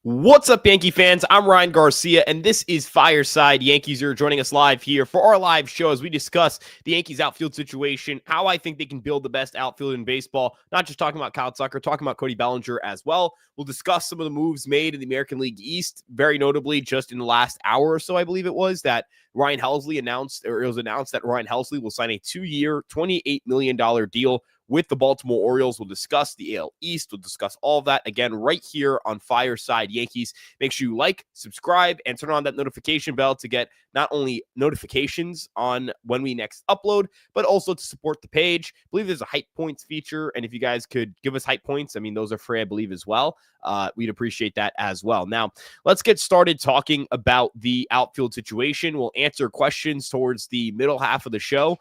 What's up, Yankee fans? I'm Ryan Garcia, and this is Fireside Yankees. You're joining us live here for our live show as we discuss the Yankees outfield situation, how I think they can build the best outfield in baseball, not just talking about Kyle Tucker, talking about Cody Bellinger as well. We'll discuss some of the moves made in the American League East, very notably just in the last hour or so, I believe it was, that Ryan Helsley announced, or it was announced that Ryan Helsley will sign a 2-year, $28 million deal with the Baltimore Orioles. We'll discuss the AL East. We'll discuss all of that again right here on Fireside Yankees. Make sure you like, subscribe, and turn on that notification bell to get not only notifications on when we next upload, but also to support the page. I believe there's a hype points feature, and if you guys could give us hype points, I mean, those are free, I believe, as well. We'd appreciate that as well. Now, let's get started talking about the outfield situation. We'll answer questions towards the middle half of the show.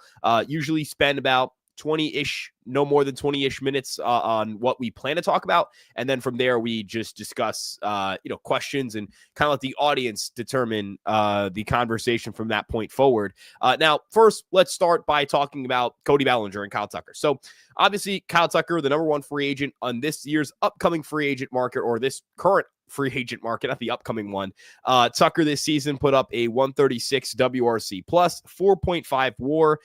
Usually spend about 20-ish, no more than 20-ish minutes on what we plan to talk about. And then from there, we just discuss, questions and kind of let the audience determine the conversation from that point forward. Now, first, let's start by talking about Cody Bellinger and Kyle Tucker. So obviously, Kyle Tucker, the number one free agent on this year's upcoming free agent market, or this current free agent market, not the upcoming one. Tucker this season put up a 136 WRC plus, 4.5 WAR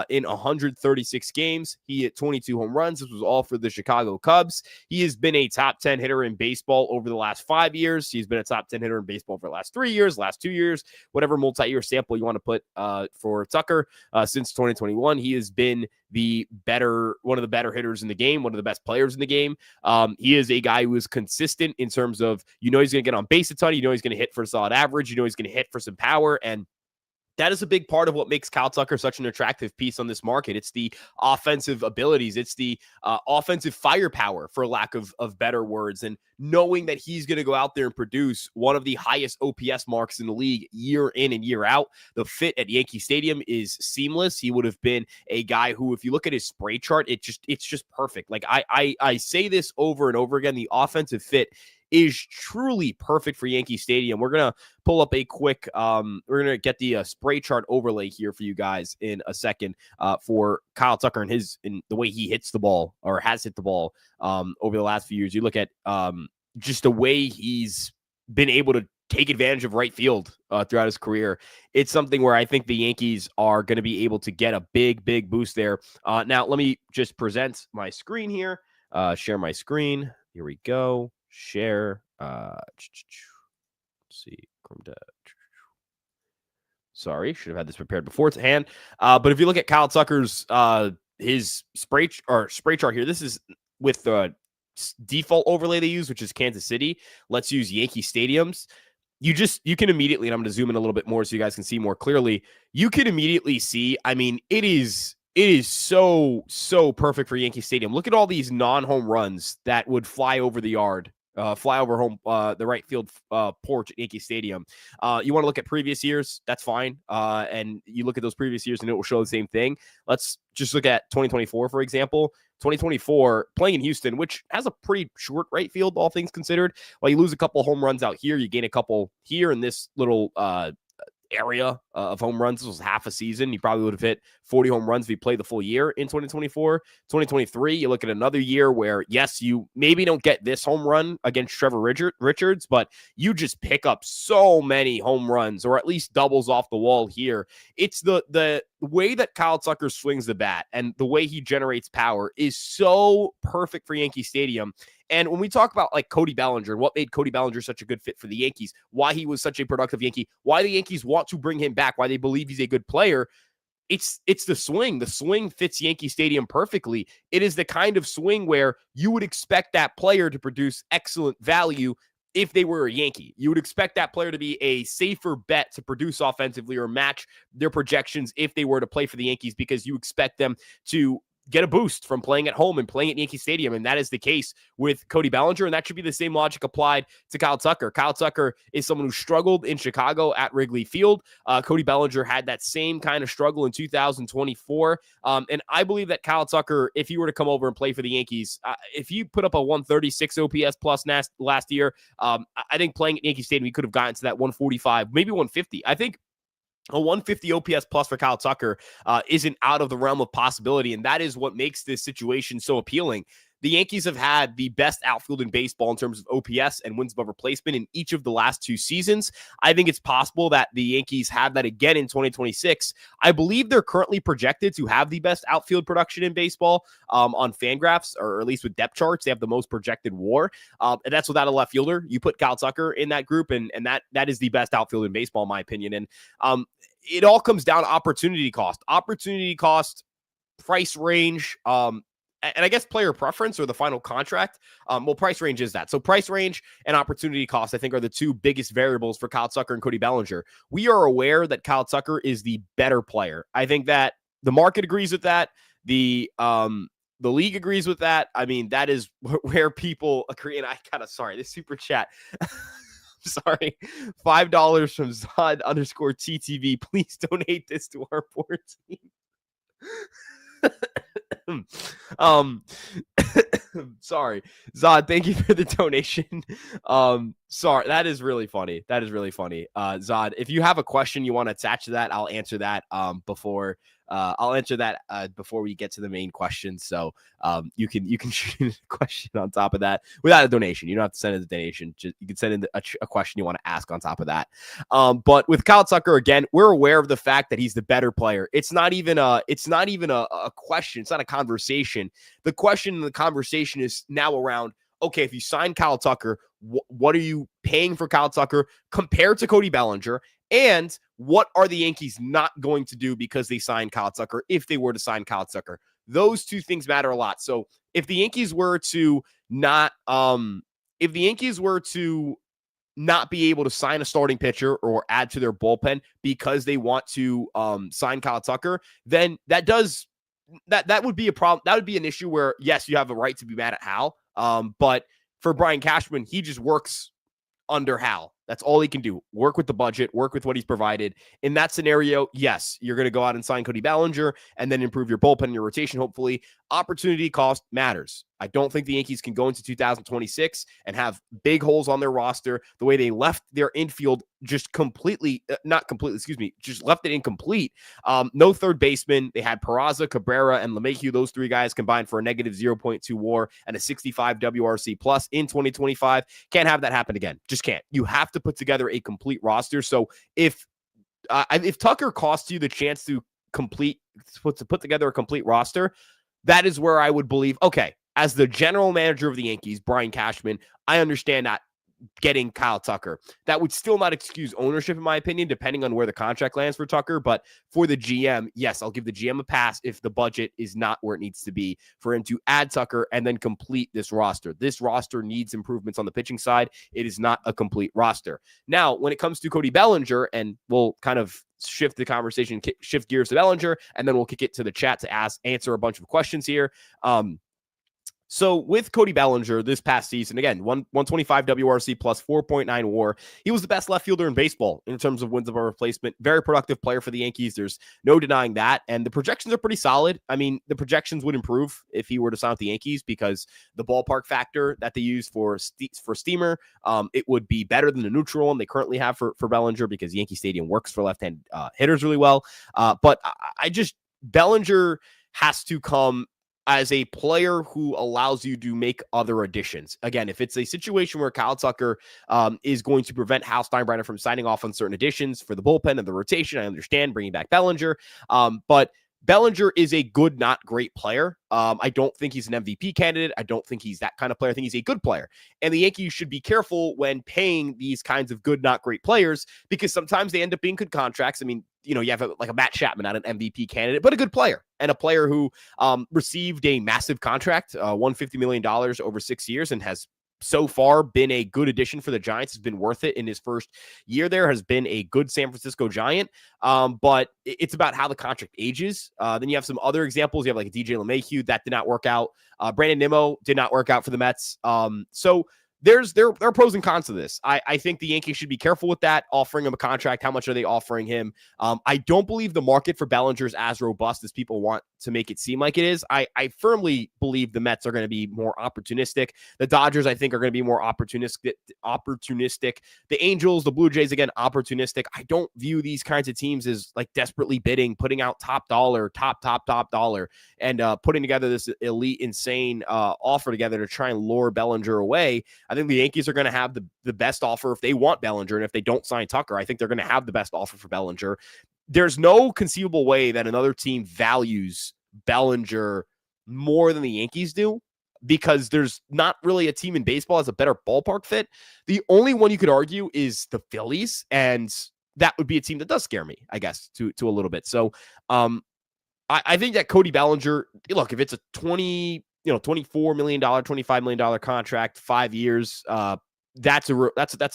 in 136 games. He hit 22 home runs. This was all for the Chicago Cubs. He has been a top 10 hitter in baseball over the last 5 years. He's been a top 10 hitter in baseball for the last 3 years, last 2 years, whatever multi-year sample you want to put for Tucker since 2021. He has been one of the better hitters in the game, one of the best players in the game. He is a guy who is consistent in terms of, he's going to get on base a ton. He's going to hit for a solid average. He's going to hit for some power. And that is a big part of what makes Kyle Tucker such an attractive piece on this market. It's the offensive abilities. It's the offensive firepower, for lack of better words, and knowing that he's going to go out there and produce one of the highest OPS marks in the league year in and year out. The fit at Yankee Stadium is seamless. He would have been a guy who, if you look at his spray chart, it's just perfect. Like I say this over and over again, the offensive fit is truly perfect for Yankee Stadium. We're going to pull up a quick, we're going to get the spray chart overlay here for you guys in a second for Kyle Tucker and the way he hits the ball, or has hit the ball over the last few years. You look at just the way he's been able to take advantage of right field throughout his career. It's something where I think the Yankees are going to be able to get a big boost there. Now, let me just present my screen here, share my screen. Here we go. Share. Let's see. Sorry, should have had this prepared beforehand. But if you look at Kyle Tucker's his spray chart here, this is with the default overlay they use, which is Kansas City. Let's use Yankee Stadiums. You can immediately, and I'm going to zoom in a little bit more so you guys can see more clearly. You can immediately see, I mean, it is so perfect for Yankee Stadium. Look at all these non-home runs that would fly over the yard. Fly over home, the right field porch at Yankee Stadium. You want to look at previous years, that's fine. And you look at those previous years and it will show the same thing. Let's just look at 2024, for example. 2024, playing in Houston, which has a pretty short right field, all things considered. While you lose a couple home runs out here, you gain a couple here in this little area of home runs. This was half a season. You probably would have hit 40 home runs if you played the full year in 2024. 2023, you look at another year where, yes, you maybe don't get this home run against Trevor Richards, but you just pick up so many home runs, or at least doubles off the wall here. It's the way that Kyle Tucker swings the bat and the way he generates power is so perfect for Yankee Stadium. And when we talk about like Cody Bellinger, what made Cody Bellinger such a good fit for the Yankees, why he was such a productive Yankee, why the Yankees want to bring him back, why they believe he's a good player, it's the swing. The swing fits Yankee Stadium perfectly. It is the kind of swing where you would expect that player to produce excellent value if they were a Yankee. You would expect that player to be a safer bet to produce offensively or match their projections if they were to play for the Yankees, because you expect them to get a boost from playing at home and playing at Yankee Stadium. And that is the case with Cody Bellinger. And that should be the same logic applied to Kyle Tucker. Kyle Tucker is someone who struggled in Chicago at Wrigley Field. Cody Bellinger had that same kind of struggle in 2024. And I believe that Kyle Tucker, if he were to come over and play for the Yankees, if you put up a 136 OPS plus last year, I think playing at Yankee Stadium, he could have gotten to that 145, maybe 150. I think a 150 OPS plus for Kyle Tucker isn't out of the realm of possibility, and that is what makes this situation so appealing. the Yankees have had the best outfield in baseball in terms of OPS and wins above replacement in each of the last 2 seasons. I think it's possible that the Yankees have that again in 2026. I believe they're currently projected to have the best outfield production in baseball on Fangraphs, or at least with depth charts. They have the most projected WAR, and that's without a left fielder. You put Kyle Tucker in that group, and that is the best outfield in baseball, in my opinion. And it all comes down to opportunity cost, price range, and I guess player preference or the final contract. Price range is that. So price range and opportunity cost, I think, are the 2 biggest variables for Kyle Tucker and Cody Bellinger. We are aware that Kyle Tucker is the better player. I think that the market agrees with that. The league agrees with that. I mean, that is where people agree. And this super chat. Sorry. $5 from Zod_TTV. Please donate this to our poor team. Sorry, Zod, thank you for the donation. Sorry, that is really funny. Zod, if you have a question you want to attach to that, I'll answer that before we get to the main question. So you can shoot a question on top of that without a donation. You don't have to send in the donation. You can send in a question you want to ask on top of that. But with Kyle Tucker, again, we're aware of the fact that he's the better player. It's not even a question. It's not a conversation. The question and the conversation is now around, okay, if you sign Kyle Tucker, what are you paying for Kyle Tucker compared to Cody Bellinger? And what are the Yankees not going to do because they signed Kyle Tucker if they were to sign Kyle Tucker? Those 2 things matter a lot. So if the Yankees were to not be able to sign a starting pitcher or add to their bullpen because they want to sign Kyle Tucker, then that would be a problem. That would be an issue where, yes, you have a right to be mad at Hal. But for Brian Cashman, he just works under Hal. That's all he can do. Work with the budget, work with what he's provided. In that scenario, yes, you're going to go out and sign Cody Bellinger and then improve your bullpen and your rotation, hopefully. Opportunity cost matters. I don't think the Yankees can go into 2026 and have big holes on their roster the way they left their infield just just left it incomplete. No third baseman. They had Peraza, Cabrera, and LeMahieu. Those 3 guys combined for a negative 0.2 WAR and a 65 WRC plus in 2025. Can't have that happen again. Just can't. You have to put together a complete roster. So if Tucker costs you the chance to put together a complete roster, that is where I would believe, okay, as the general manager of the Yankees, Brian Cashman, I understand not getting Kyle Tucker. That would still not excuse ownership, in my opinion, depending on where the contract lands for Tucker. But for the GM, yes, I'll give the GM a pass if the budget is not where it needs to be for him to add Tucker and then complete this roster. This roster needs improvements on the pitching side. It is not a complete roster. Now, when it comes to Cody Bellinger, and we'll kind of shift the conversation, shift gears to Bellinger, and then we'll kick it to the chat to answer a bunch of questions here. So with Cody Bellinger this past season, again, 125 WRC plus 4.9 WAR. He was the best left fielder in baseball in terms of wins above replacement. Very productive player for the Yankees. There's no denying that. And the projections are pretty solid. I mean, the projections would improve if he were to sign with the Yankees because the ballpark factor that they use for Steamer, it would be better than the neutral one they currently have for Bellinger because Yankee Stadium works for left-hand hitters really well. But Bellinger has to come as a player who allows you to make other additions. Again, if it's a situation where Kyle Tucker is going to prevent Hal Steinbrenner from signing off on certain additions for the bullpen and the rotation, I understand bringing back Bellinger. But Bellinger is a good, not great player. I don't think he's an MVP candidate. I don't think he's that kind of player. I think he's a good player. And the Yankees should be careful when paying these kinds of good, not great players because sometimes they end up being good contracts. I mean, you have like a Matt Chapman, not an MVP candidate, but a good player and a player who received a massive contract, $150 million over 6 years and has so far been a good addition for the Giants, has been worth it in his first year there, has been a good San Francisco Giant. But it's about how the contract ages. Then you have some other examples. You have like a DJ LeMahieu that did not work out. Brandon Nimmo did not work out for the Mets. So there are pros and cons to this. I think the Yankees should be careful with that, offering him a contract. How much are they offering him? I don't believe the market for Bellinger is as robust as people want to make it seem like it is. I firmly believe the Mets are going to be more opportunistic. The Dodgers, I think, are going to be more opportunistic. The Angels, the Blue Jays, again, opportunistic. I don't view these kinds of teams as like desperately bidding, putting out top dollar, and putting together this elite, insane offer together to try and lure Bellinger away. I think the Yankees are going to have the best offer if they want Bellinger, and if they don't sign Tucker, I think they're going to have the best offer for Bellinger. There's no conceivable way that another team values Bellinger more than the Yankees do, because there's not really a team in baseball has a better ballpark fit. The only one you could argue is the Phillies, and that would be a team that does scare me, I guess, to a little bit. So I think that Cody Bellinger, look, if it's a $24 million, $25 million contract, 5 years, that's a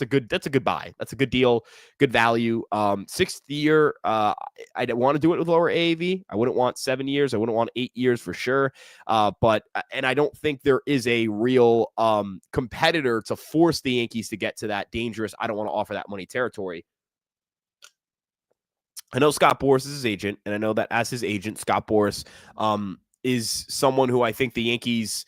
good buy. That's a good deal, good value. Sixth year, I don't want to do it with lower AAV. I wouldn't want 7 years. I wouldn't want 8 years for sure. But I don't think there is a real competitor to force the Yankees to get to that dangerous, I don't want to offer that money territory. I know Scott Boras is his agent, and I know that as his agent, Scott Boras is someone who I think the Yankees,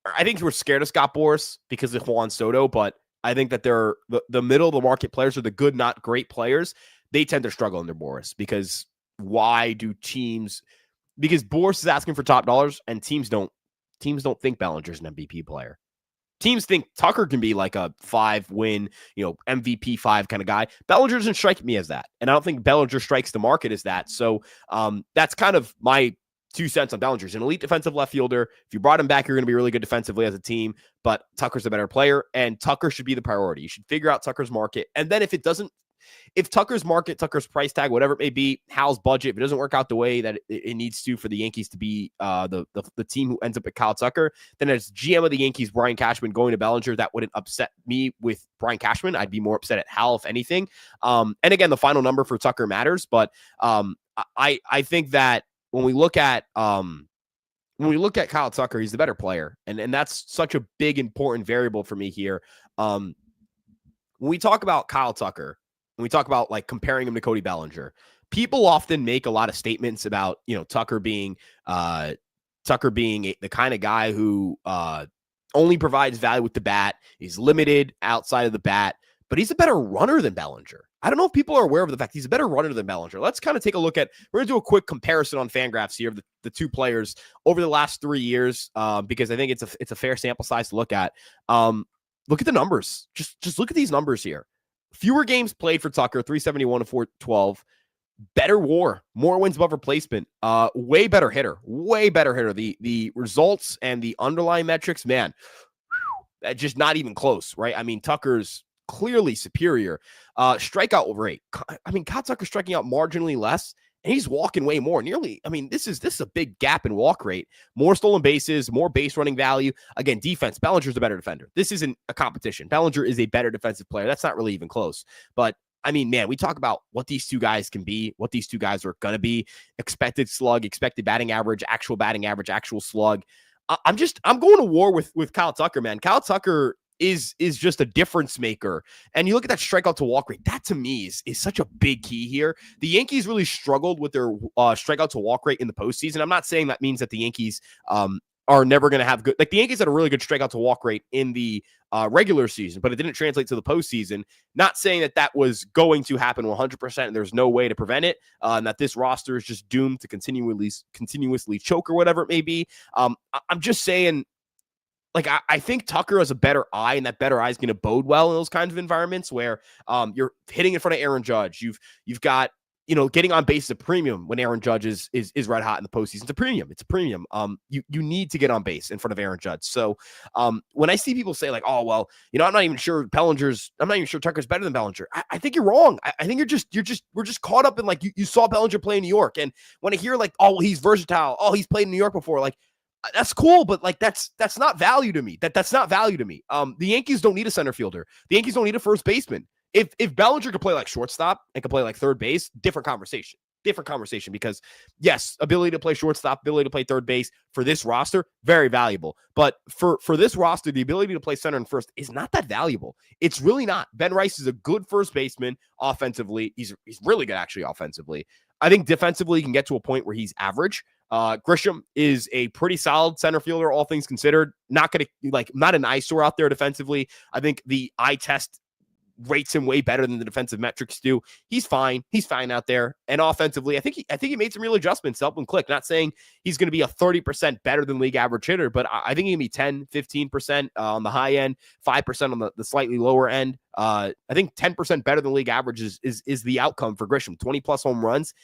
I think we're scared of Scott Boras because of Juan Soto, but I think that they're the middle of the market players, are the good, not great players. They tend to struggle under Boras because because Boras is asking for top dollars, and teams don't think Bellinger's an MVP player. Teams think Tucker can be like a 5-win, MVP 5 kind of guy. Bellinger doesn't strike me as that. And I don't think Bellinger strikes the market as that. So that's kind of my 2 cents on Bellinger. He's an elite defensive left fielder. If you brought him back, you're going to be really good defensively as a team. But Tucker's a better player, and Tucker should be the priority. You should figure out Tucker's market. And then if Tucker's market, Tucker's price tag, whatever it may be, Hal's budget, if it doesn't work out the way that it needs to for the Yankees to be the team who ends up at Kyle Tucker, then as GM of the Yankees, Brian Cashman going to Bellinger, that wouldn't upset me with Brian Cashman. I'd be more upset at Hal, if anything. And again, the final number for Tucker matters, but I think that when we look at Kyle Tucker, he's the better player, and that's such a big important variable for me here. When we talk about Kyle Tucker, when we talk about like comparing him to Cody Bellinger, people often make a lot of statements about, Tucker being the kind of guy who only provides value with the bat. He's limited outside of the bat, but he's a better runner than Bellinger. I don't know if people are aware of the fact he's a better runner than Bellinger. Let's kind of take a look at, we're going to do a quick comparison on Fangraphs here of the two players over the last 3 years, because I think it's a fair sample size to look at. Look at the numbers. Just look at these numbers here. Fewer games played for Tucker, 371 to 412. Better WAR, more wins above replacement. Way better hitter. The results and the underlying metrics, man, just not even close, right? I mean, Tucker's clearly superior. Strikeout rate. I mean, Kyle Tucker's striking out marginally less, and he's walking way more. This is a big gap in walk rate. More stolen bases, more base running value. Again, defense. Bellinger's a better defender. This isn't a competition. Bellinger is a better defensive player. That's not really even close. But I mean, man, we talk about what these two guys can be, what these two guys are going to be. Expected slug, expected batting average, actual batting average, actual slug. I'm going to war with Kyle Tucker, man. Kyle Tucker is just a difference maker. And you look at that strikeout to walk rate, that to me is such a big key here. The Yankees really struggled with their strikeout to walk rate in the postseason. I'm not saying that means that the Yankees are never going to have good, like the Yankees had a really good strikeout to walk rate in the regular season, but it didn't translate to the postseason. Not saying that was going to happen 100% and there's no way to prevent it, and that this roster is just doomed to continuously choke or whatever it may be. I'm just saying, like, I think Tucker has a better eye, and that better eye is going to bode well in those kinds of environments where you're hitting in front of Aaron Judge. You've got, getting on base is a premium when Aaron Judge is red hot in the postseason. It's a premium. You need to get on base in front of Aaron Judge. So when I see people say like, oh, well, I'm not even sure Tucker's better than Bellinger. I think you're wrong. I think we're just caught up in like, you saw Bellinger play in New York. And when I hear like, oh, well, he's versatile. Oh, he's played in New York before. Like, that's cool, but like that's not value to me. That's not value to me. The Yankees don't need a center fielder. The Yankees don't need a first baseman. If Bellinger could play like shortstop and could play like third base, different conversation. different conversation because, yes, ability to play shortstop, ability to play third base for this roster, very valuable. But for this roster, the ability to play center and first is not that valuable. It's really not. Ben Rice is a good first baseman offensively. He's really good, actually, offensively. I think defensively, he can get to a point where he's average. Grisham is a pretty solid center fielder, all things considered. Not an eyesore out there defensively. I think the eye test rates him way better than the defensive metrics do. He's fine. He's fine out there. And offensively, I think he made some real adjustments to help him click. Not saying he's going to be a 30% better than league average hitter, but I think he can be 10, 15% on the high end, 5% on the slightly lower end. I think 10% better than league average is the outcome for Grisham. 20 plus home runs.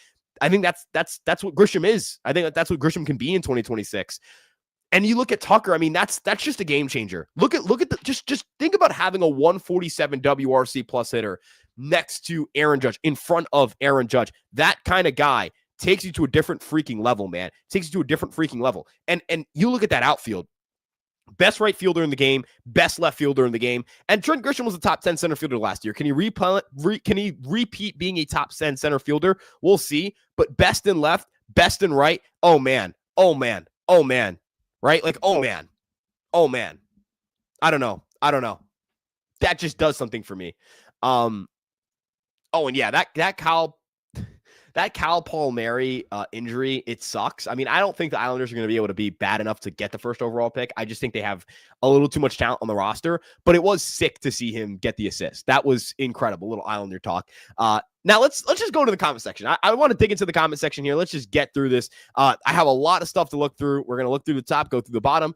I think that's what Grisham is. I think that's what Grisham can be in 2026. And you look at Tucker, I mean, that's just a game changer. Look at just think about having a 147 WRC plus hitter next to Aaron Judge, in front of Aaron Judge. That kind of guy takes you to a different freaking level, man. Takes you to a different freaking level. And you look at that outfield. Best right fielder in the game, best left fielder in the game. And Trent Grisham was a top 10 center fielder last year. Can he repeat being a top 10 center fielder? We'll see. But best in left, best in right. Oh, man. Oh, man. Oh, man. Right? Like, oh, man. Oh, man. I don't know. That just does something for me. And yeah, that Cal Palmieri injury, it sucks. I mean, I don't think the Islanders are going to be able to be bad enough to get the first overall pick. I just think they have a little too much talent on the roster, but it was sick to see him get the assist. That was incredible. Little Islander talk. Now let's just go to the comment section. I want to dig into the comment section here. Let's just get through this. I have a lot of stuff to look through. We're going to look through the top, go through the bottom.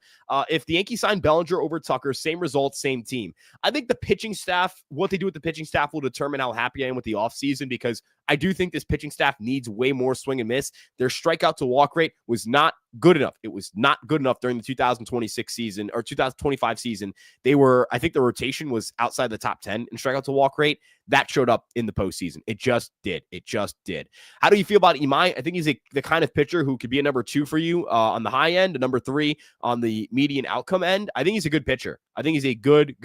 If the Yankees sign Bellinger over Tucker, same results, same team. I think the pitching staff, what they do with the pitching staff will determine how happy I am with the offseason, because I do think this pitching staff needs way more swing and miss. Their strikeout to walk rate was not good enough. It was not good enough during the 2026 season or 2025 season. I think the rotation was outside the top 10 in strikeout to walk rate. That showed up in the postseason. It just did. How do you feel about Imai? I think he's the kind of pitcher who could be a number 2 for you on the high end, a number 3 on the median outcome end. I think he's a good pitcher. I think he's a good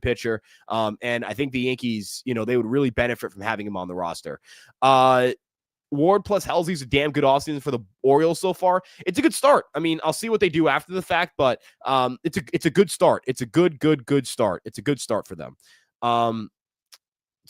pitcher. And I think the Yankees, they would really benefit from having him on the roster. Ward plus Halsey's a damn good offseason for the Orioles so far. It's a good start. I mean, I'll see what they do after the fact, but it's a good start. It's a good start. It's a good start for them.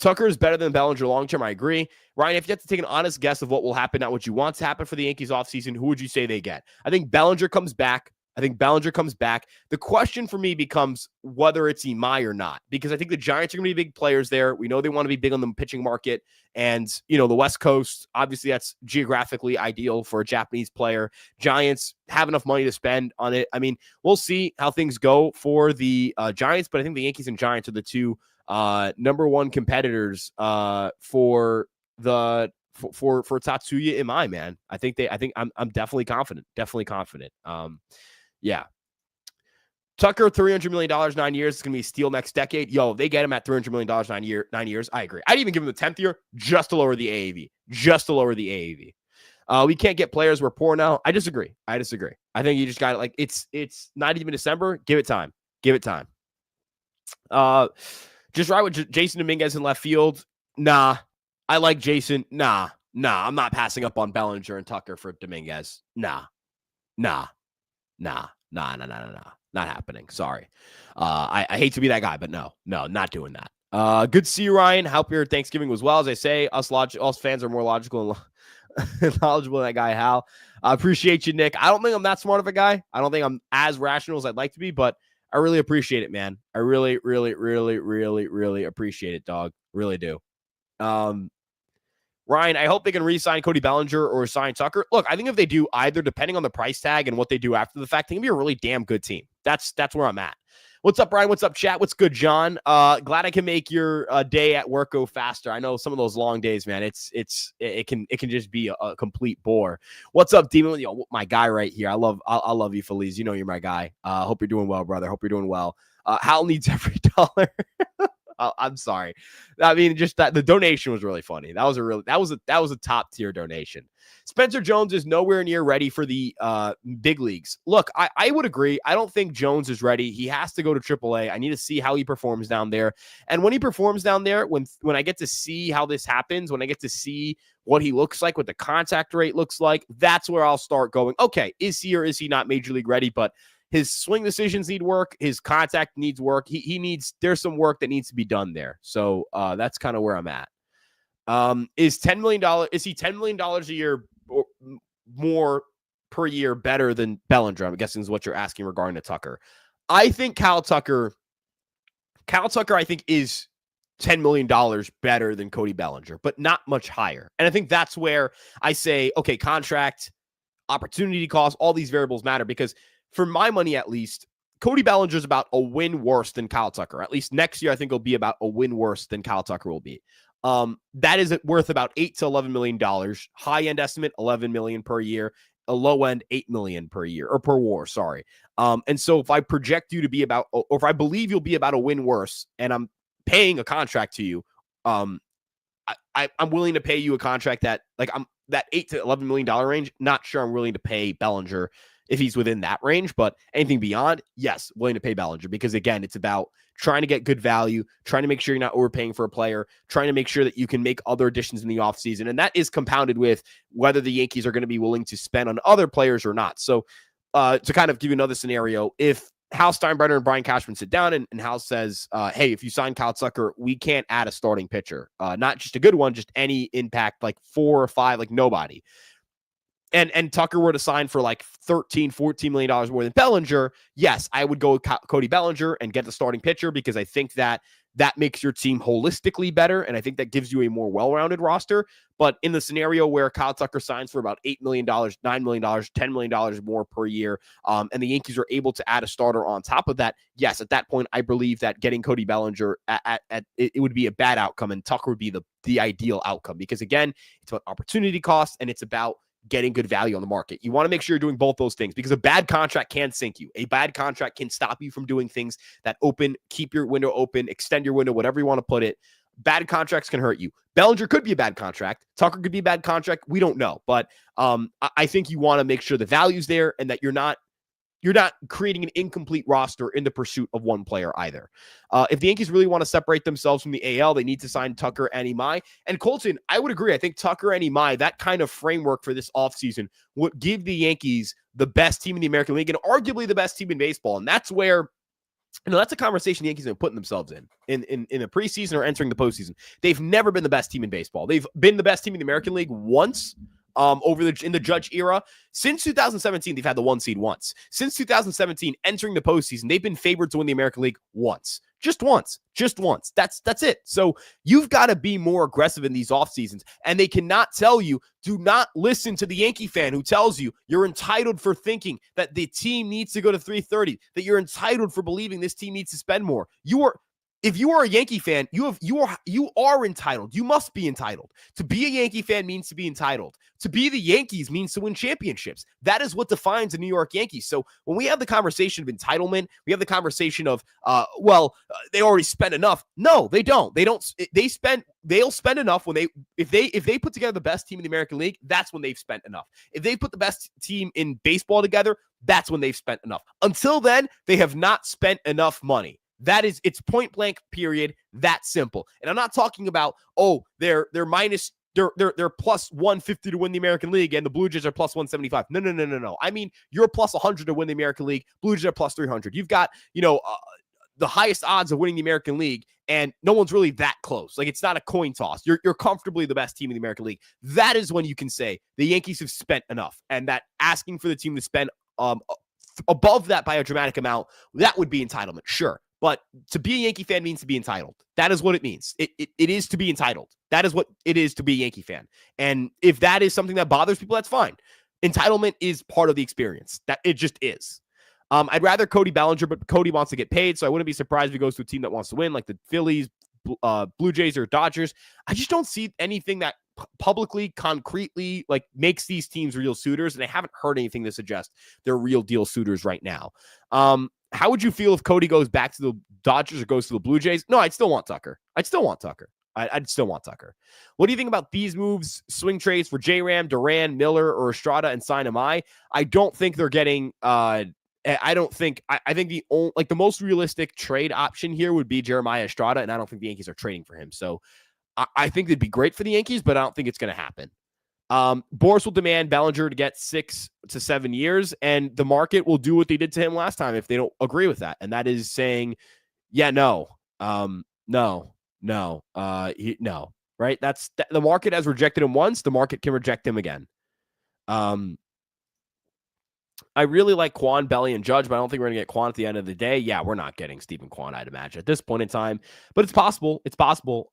Tucker is better than Bellinger long-term. I agree. Ryan, if you have to take an honest guess of what will happen, not what you want to happen for the Yankees offseason, who would you say they get? I think Bellinger comes back. The question for me becomes whether it's Imai or not, because I think the Giants are going to be big players there. We know they want to be big on the pitching market. And, the West Coast, obviously that's geographically ideal for a Japanese player. Giants have enough money to spend on it. I mean, we'll see how things go for the Giants, but I think the Yankees and Giants are the two number one competitors for Tatsuya Imai, man. I think I'm definitely confident. Yeah. Tucker, $300 million, 9 years. It's going to be a steal next decade. Yo, they get him at $300 million, 9 years. I agree. I'd even give him the 10th year just to lower the AAV. We can't get players. We're poor now. I disagree. I think you just got it. It's not even December. Give it time. Just ride with Jason Dominguez in left field. Nah. I like Jason. Nah. I'm not passing up on Bellinger and Tucker for Dominguez. Nah. Not happening. Sorry. I hate to be that guy, but no, not doing that. Good to see you, Ryan. Hope your Thanksgiving was well. As I say, us fans are more logical and knowledgeable than that guy, Hal. I appreciate you, Nick. I don't think I'm that smart of a guy. I don't think I'm as rational as I'd like to be, but I really appreciate it, man. I really appreciate it, dog. Really do. Ryan, I hope they can re-sign Cody Bellinger or sign Tucker. Look, I think if they do either, depending on the price tag and what they do after the fact, they can be a really damn good team. That's where I'm at. What's up, Brian? What's up, chat? What's good, John? Glad I can make your day at work go faster. I know some of those long days, man. It can just be a complete bore. What's up, Demon? Yo, my guy right here. I love you, Feliz. You know you're my guy. Hope you're doing well, brother. Hope you're doing well. Hal needs every dollar. I'm sorry. I mean, just that the donation was really funny. That was a top tier donation. Spencer Jones is nowhere near ready for the big leagues. Look, I would agree. I don't think Jones is ready. He has to go to AAA. I need to see how he performs down there. And when he performs down there, when I get to see how this happens, when I get to see what he looks like, what the contact rate looks like, that's where I'll start going, okay, is he or is he not major league ready? But his swing decisions need work. His contact needs work. There's some work that needs to be done there. So that's kind of where I'm at. Is he $10 million a year or more per year better than Bellinger? I'm guessing is what you're asking regarding to Tucker. I think Kyle Tucker, I think, is $10 million better than Cody Bellinger, but not much higher. And I think that's where I say, okay, contract, opportunity cost, all these variables matter, because for my money, at least, Cody Bellinger is about a win worse than Kyle Tucker. At least next year, I think it'll be about a win worse than Kyle Tucker will be. That is worth about $8 to $11 million. High end estimate, $11 million per year. A low end, $8 million per year or per war. Sorry. And so if I project you to be about, or if I believe you'll be about a win worse, and I'm paying a contract to you, I'm willing to pay you a contract that, like, I'm that $8 to $11 million range. Not sure I'm willing to pay Bellinger if he's within that range, but anything beyond, yes, willing to pay Bellinger, because again, it's about trying to get good value, trying to make sure you're not overpaying for a player, trying to make sure that you can make other additions in the offseason. And that is compounded with whether the Yankees are going to be willing to spend on other players or not. So to kind of give you another scenario, if Hal Steinbrenner and Brian Cashman sit down and Hal says, hey, if you sign Kyle Tucker, we can't add a starting pitcher. Not just a good one, just any impact, like 4 or 5, like nobody. And Tucker were to sign for like $13-14 million more than Bellinger, yes, I would go with Cody Bellinger and get the starting pitcher, because I think that makes your team holistically better, and I think that gives you a more well-rounded roster. But in the scenario where Kyle Tucker signs for about $8 million, $9 million, $10 million more per year, and the Yankees are able to add a starter on top of that, yes, at that point, I believe that getting Cody Bellinger it would be a bad outcome, and Tucker would be the ideal outcome, because again, it's about opportunity cost, and it's about getting good value on the market. You want to make sure you're doing both those things, because a bad contract can sink you. A bad contract can stop you from doing things that keep your window open, extend your window, whatever you want to put it. Bad contracts can hurt you. Bellinger could be a bad contract. Tucker could be a bad contract. We don't know. But I think you want to make sure the value's there, and that you're not creating an incomplete roster in the pursuit of one player either. If the Yankees really want to separate themselves from the AL, they need to sign Tucker and Imai. And Colton, I would agree. I think Tucker and Imai, that kind of framework for this offseason, would give the Yankees the best team in the American League and arguably the best team in baseball. And that's where, that's a conversation the Yankees have been putting themselves in the preseason or entering the postseason. They've never been the best team in baseball. They've been the best team in the American League once. In the Judge era. Since 2017, they've had the 1 seed once. Since 2017, entering the postseason, they've been favored to win the American League once. Just once. That's it. So you've got to be more aggressive in these off seasons, and they cannot tell you, do not listen to the Yankee fan who tells you you're entitled for thinking that the team needs to go to 330, that you're entitled for believing this team needs to spend more. If you are a Yankee fan, you are entitled. You must be entitled. To be a Yankee fan means to be entitled. To be the Yankees means to win championships. That is what defines the New York Yankees. So when we have the conversation of entitlement, we have the conversation of, they already spent enough. No, they don't. They'll spend enough when if they put together the best team in the American League, that's when they've spent enough. If they put the best team in baseball together, that's when they've spent enough. Until then, they have not spent enough money. It's point blank, period. That simple. And I'm not talking about, they're plus 150 to win the American League and the Blue Jays are plus 175. No. I mean, you're plus 100 to win the American League. Blue Jays are plus 300. You've got, the highest odds of winning the American League, and no one's really that close. Like, it's not a coin toss. You're comfortably the best team in the American League. That is when you can say the Yankees have spent enough, and that asking for the team to spend above that by a dramatic amount, that would be entitlement. Sure. But to be a Yankee fan means to be entitled. That is what it means. It is to be entitled. That is what it is to be a Yankee fan. And if that is something that bothers people, that's fine. Entitlement is part of the experience. That it just is. I'd rather Cody Bellinger, but Cody wants to get paid, so I wouldn't be surprised if he goes to a team that wants to win, like the Phillies, Blue Jays, or Dodgers. I just don't see anything that publicly, concretely, like, makes these teams real suitors, and I haven't heard anything to suggest they're real deal suitors right now. How would you feel if Cody goes back to the Dodgers or goes to the Blue Jays? No, I'd still want Tucker. I'd still want Tucker. What do you think about these moves, swing trades for J-Ram, Duran, Miller, or Estrada and sign Amai? I don't think they're getting I think the most realistic trade option here would be Jeremiah Estrada, and I don't think the Yankees are trading for him. So I think it'd be great for the Yankees, but I don't think it's going to happen. Boris will demand Bellinger to get 6 to 7 years, and the market will do what they did to him last time if they don't agree with that. And that is saying, yeah, no, no, right? The market has rejected him once. The market can reject him again. I really like Kwan, Belly, and Judge, but I don't think we're going to get Kwan at the end of the day. Yeah, we're not getting Stephen Kwan, I'd imagine, at this point in time. But it's possible. It's possible.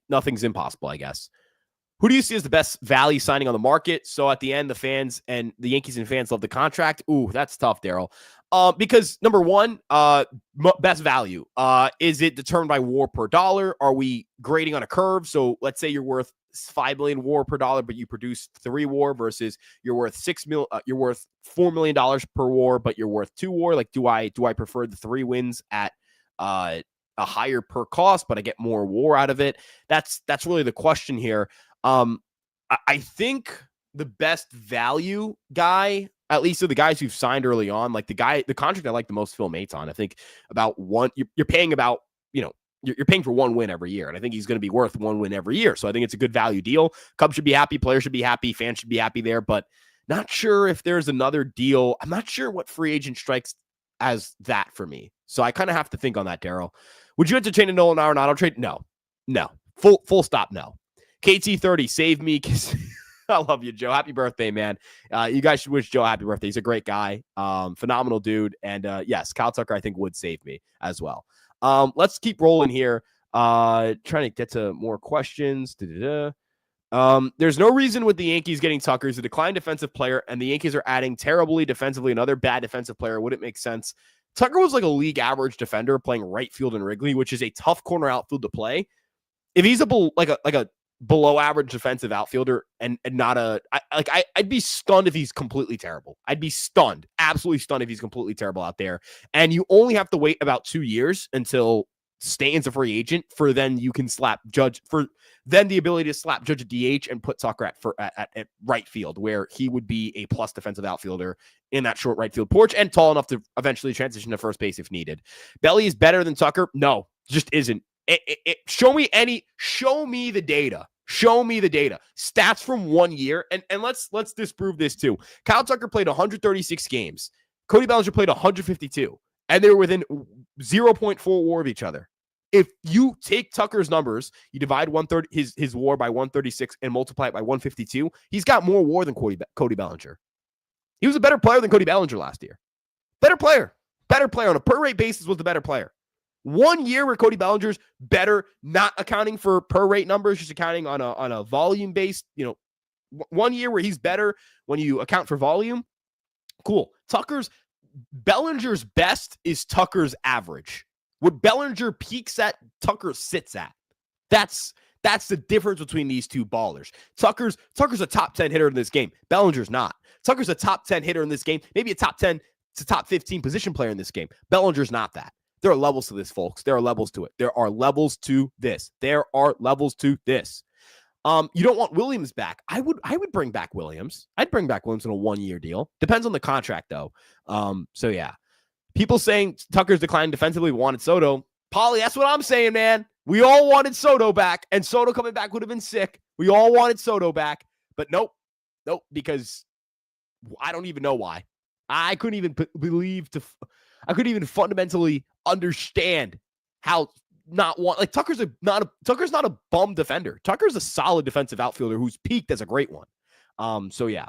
Nothing's impossible, I guess. Who do you see as the best value signing on the market? So at the end, the fans and the Yankees and fans love the contract. Ooh, that's tough, Daryl. Because number one, best value. Is it determined by WAR per dollar? Are we grading on a curve? So let's say you're worth $5 million WAR per dollar, but you produce 3 WAR versus you're worth you're worth $4 million per WAR, but you're worth 2 WAR. Like, do I prefer the 3 wins at a higher per cost, but I get more WAR out of it? That's really the question here. I think the best value guy, at least of the guys who've signed early on, like the contract I like the most, Phil Maton. I think about you're paying about, you're paying for 1 win every year. And I think he's going to be worth 1 win every year. So I think it's a good value deal. Cubs should be happy. Players should be happy. Fans should be happy there, but not sure if there's another deal. I'm not sure what free agent strikes as that for me. So I kind of have to think on that, Daryl. Would you entertain a Nolan Arenado trade? No. Full stop. No. KT30, save me. I love you, Joe. Happy birthday, man. You guys should wish Joe a happy birthday. He's a great guy. Phenomenal dude. And yes, Kyle Tucker, I think, would save me as well. Let's keep rolling here. Trying to get to more questions. There's no reason with the Yankees getting Tucker. He's a declined defensive player, and the Yankees are adding terribly defensively another bad defensive player. Would it make sense? Tucker was like a league average defender playing right field in Wrigley, which is a tough corner outfield to play. If he's a below average defensive outfielder and not I'd be stunned if he's completely terrible. I'd be stunned, absolutely stunned if he's completely terrible out there. And you only have to wait about 2 years until Stanton's a free agent for then you can slap Judge for then the ability to slap Judge at DH and put Tucker at right field, where he would be a plus defensive outfielder in that short right field porch and tall enough to eventually transition to first base if needed. Belly is better than Tucker. No, just isn't. Show me the data. Show me the data. Stats from 1 year. And let's disprove this too. Kyle Tucker played 136 games. Cody Bellinger played 152. And they were within 0.4 WAR of each other. If you take Tucker's numbers, you divide his WAR by 136 and multiply it by 152, he's got more WAR than Cody Bellinger. He was a better player than Cody Bellinger last year. Better player on a per rate basis was the better player. 1 year where Cody Bellinger's better, not accounting for per rate numbers, just accounting on a volume based, 1 year where he's better when you account for volume. Cool. Bellinger's best is Tucker's average. What Bellinger peaks at, Tucker sits at. That's the difference between these two ballers. Tucker's a top 10 hitter in this game. Bellinger's not. Tucker's a top 10 hitter in this game, maybe a top 10 to top 15 position player in this game. Bellinger's not that. There are levels to this, folks. There are levels to it. There are levels to this. You don't want Williams back. I would bring back Williams. I'd bring back Williams in a 1-year deal. Depends on the contract, though. So yeah. People saying Tucker's declined defensively wanted Soto. Paulie, that's what I'm saying, man. We all wanted Soto back, and Soto coming back would have been sick. We all wanted Soto back, but nope, because I don't even know why. I couldn't even I couldn't even fundamentally understand how Tucker's not a bum defender. Tucker's a solid defensive outfielder who's peaked as a great one. So yeah.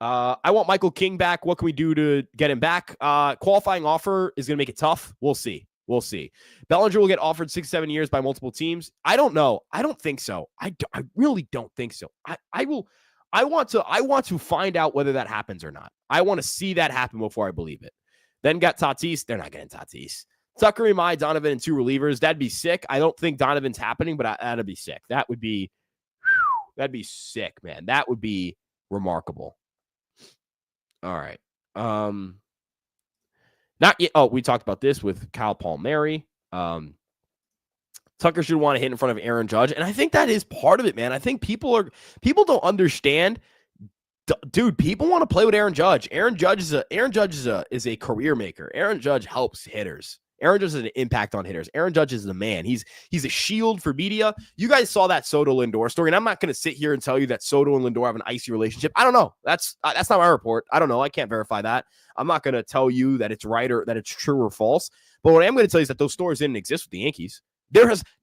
I want Michael King back. What can we do to get him back? Qualifying offer is going to make it tough. We'll see. Bellinger will get offered 6-7 years by multiple teams. I don't know. I don't think so. I really don't think so. I want to find out whether that happens or not. I want to see that happen before I believe it. Then got Tatis. They're not getting Tatis. Tucker, Imai, Donovan, and 2 relievers. That'd be sick. I don't think Donovan's happening, but that'd be sick. That'd be sick, man. That would be remarkable. All right. Not yet. Oh, we talked about this with Kyle Palmieri. Tucker should want to hit in front of Aaron Judge. And I think that is part of it, man. I think people don't understand. Dude, people want to play with Aaron Judge. Aaron Judge is a career maker. Aaron Judge helps hitters. Aaron Judge has an impact on hitters. Aaron Judge is the man. He's a shield for media. You guys saw that Soto Lindor story, and I'm not going to sit here and tell you that Soto and Lindor have an icy relationship. I don't know. That's not my report. I don't know. I can't verify that. I'm not going to tell you that it's right or that it's true or false. But what I am going to tell you is that those stories didn't exist with the Yankees.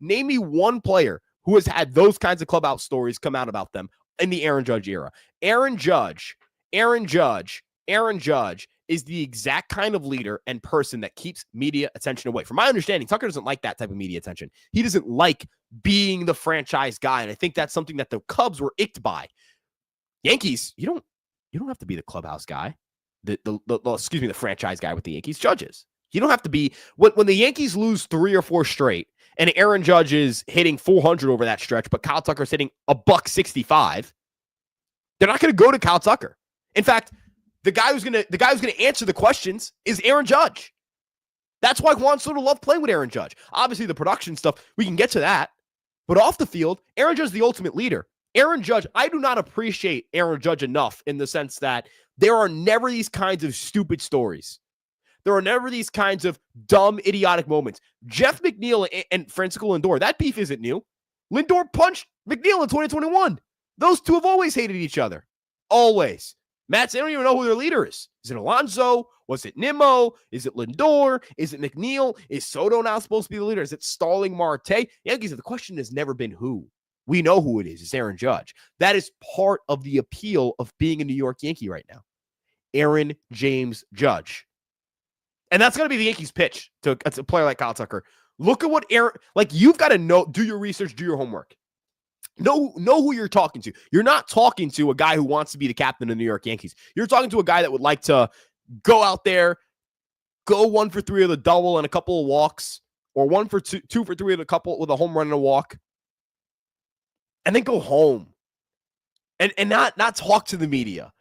Name me one player who has had those kinds of clubhouse stories come out about them in the Aaron Judge era. Aaron Judge is the exact kind of leader and person that keeps media attention away. From my understanding, Tucker doesn't like that type of media attention. He doesn't like being the franchise guy, and I think that's something that the Cubs were icked by. Yankees, you don't have to be the clubhouse guy. The franchise guy with the Yankees. Judges. You don't have to be when the Yankees lose 3 or 4 straight, and Aaron Judge is hitting 400 over that stretch, but Kyle Tucker's hitting $165. They're not going to go to Kyle Tucker. In fact, the guy who's going to answer the questions is Aaron Judge. That's why Juan Soto loved playing with Aaron Judge. Obviously, the production stuff, we can get to that. But off the field, Aaron Judge is the ultimate leader. Aaron Judge, I do not appreciate Aaron Judge enough in the sense that there are never these kinds of stupid stories. There are never these kinds of dumb, idiotic moments. Jeff McNeil and Francisco Lindor, that beef isn't new. Lindor punched McNeil in 2021. Those two have always hated each other. Always. Matt, they don't even know who their leader is. Is it Alonso? Was it Nimmo? Is it Lindor? Is it McNeil? Is Soto now supposed to be the leader? Is it Starling Marte? Yankees, the question has never been who. We know who it is. It's Aaron Judge. That is part of the appeal of being a New York Yankee right now. Aaron James Judge. And that's going to be the Yankees' pitch to a player like Kyle Tucker. Look at what Aaron, you've got to know, do your research, do your homework. Know who you're talking to. You're not talking to a guy who wants to be the captain of the New York Yankees. You're talking to a guy that would like to go out there, go 1 for 3 with a double and a couple of walks, or 1 for 2 for 3 with a home run and a walk, and then go home and not talk to the media.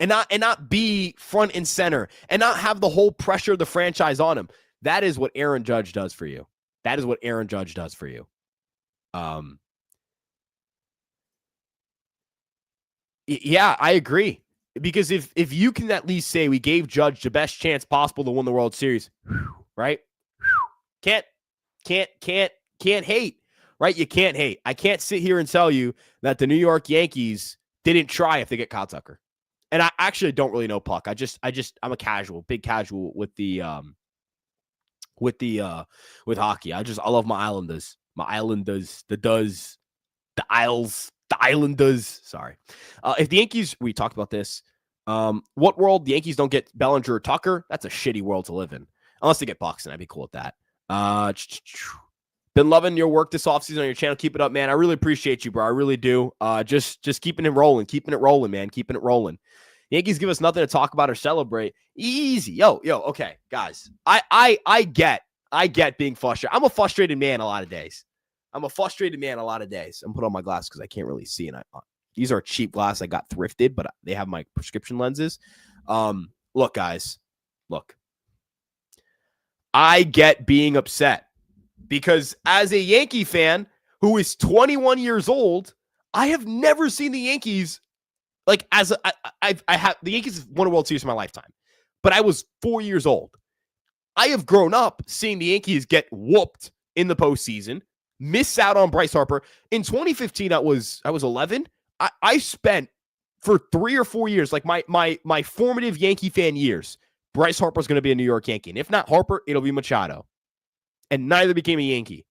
And not be front and center and not have the whole pressure of the franchise on him. That is what Aaron Judge does for you. Yeah, I agree. Because if you can at least say we gave Judge the best chance possible to win the World Series, right? Can't hate, right? You can't hate. I can't sit here and tell you that the New York Yankees didn't try if they get Kyle Tucker. And I actually don't really know puck. I'm a casual, big casual with hockey. I love my Islanders. The Islanders. Sorry. If the Yankees, we talked about this. What world the Yankees don't get Bellinger or Tucker? That's a shitty world to live in. Unless they get Buxton, I'd be cool with that. Been loving your work this offseason on your channel. Keep it up, man. I really appreciate you, bro. I really do. Just keeping it rolling, man. Keeping it rolling. Yankees give us nothing to talk about or celebrate. Easy. Yo, okay, guys. I get being frustrated. I'm a frustrated man a lot of days. I'm put on my glasses because I can't really see. And these are cheap glasses I got thrifted, but they have my prescription lenses. Look, guys. Look. I get being upset. Because as a Yankee fan who is 21 years old, I have never seen the Yankees the Yankees have won a World Series in my lifetime, but I was 4 years old. I have grown up seeing the Yankees get whooped in the postseason, miss out on Bryce Harper. In 2015, I was 11. I spent for 3 or 4 years, my formative Yankee fan years, Bryce Harper's going to be a New York Yankee. And if not Harper, it'll be Machado. And neither became a Yankee.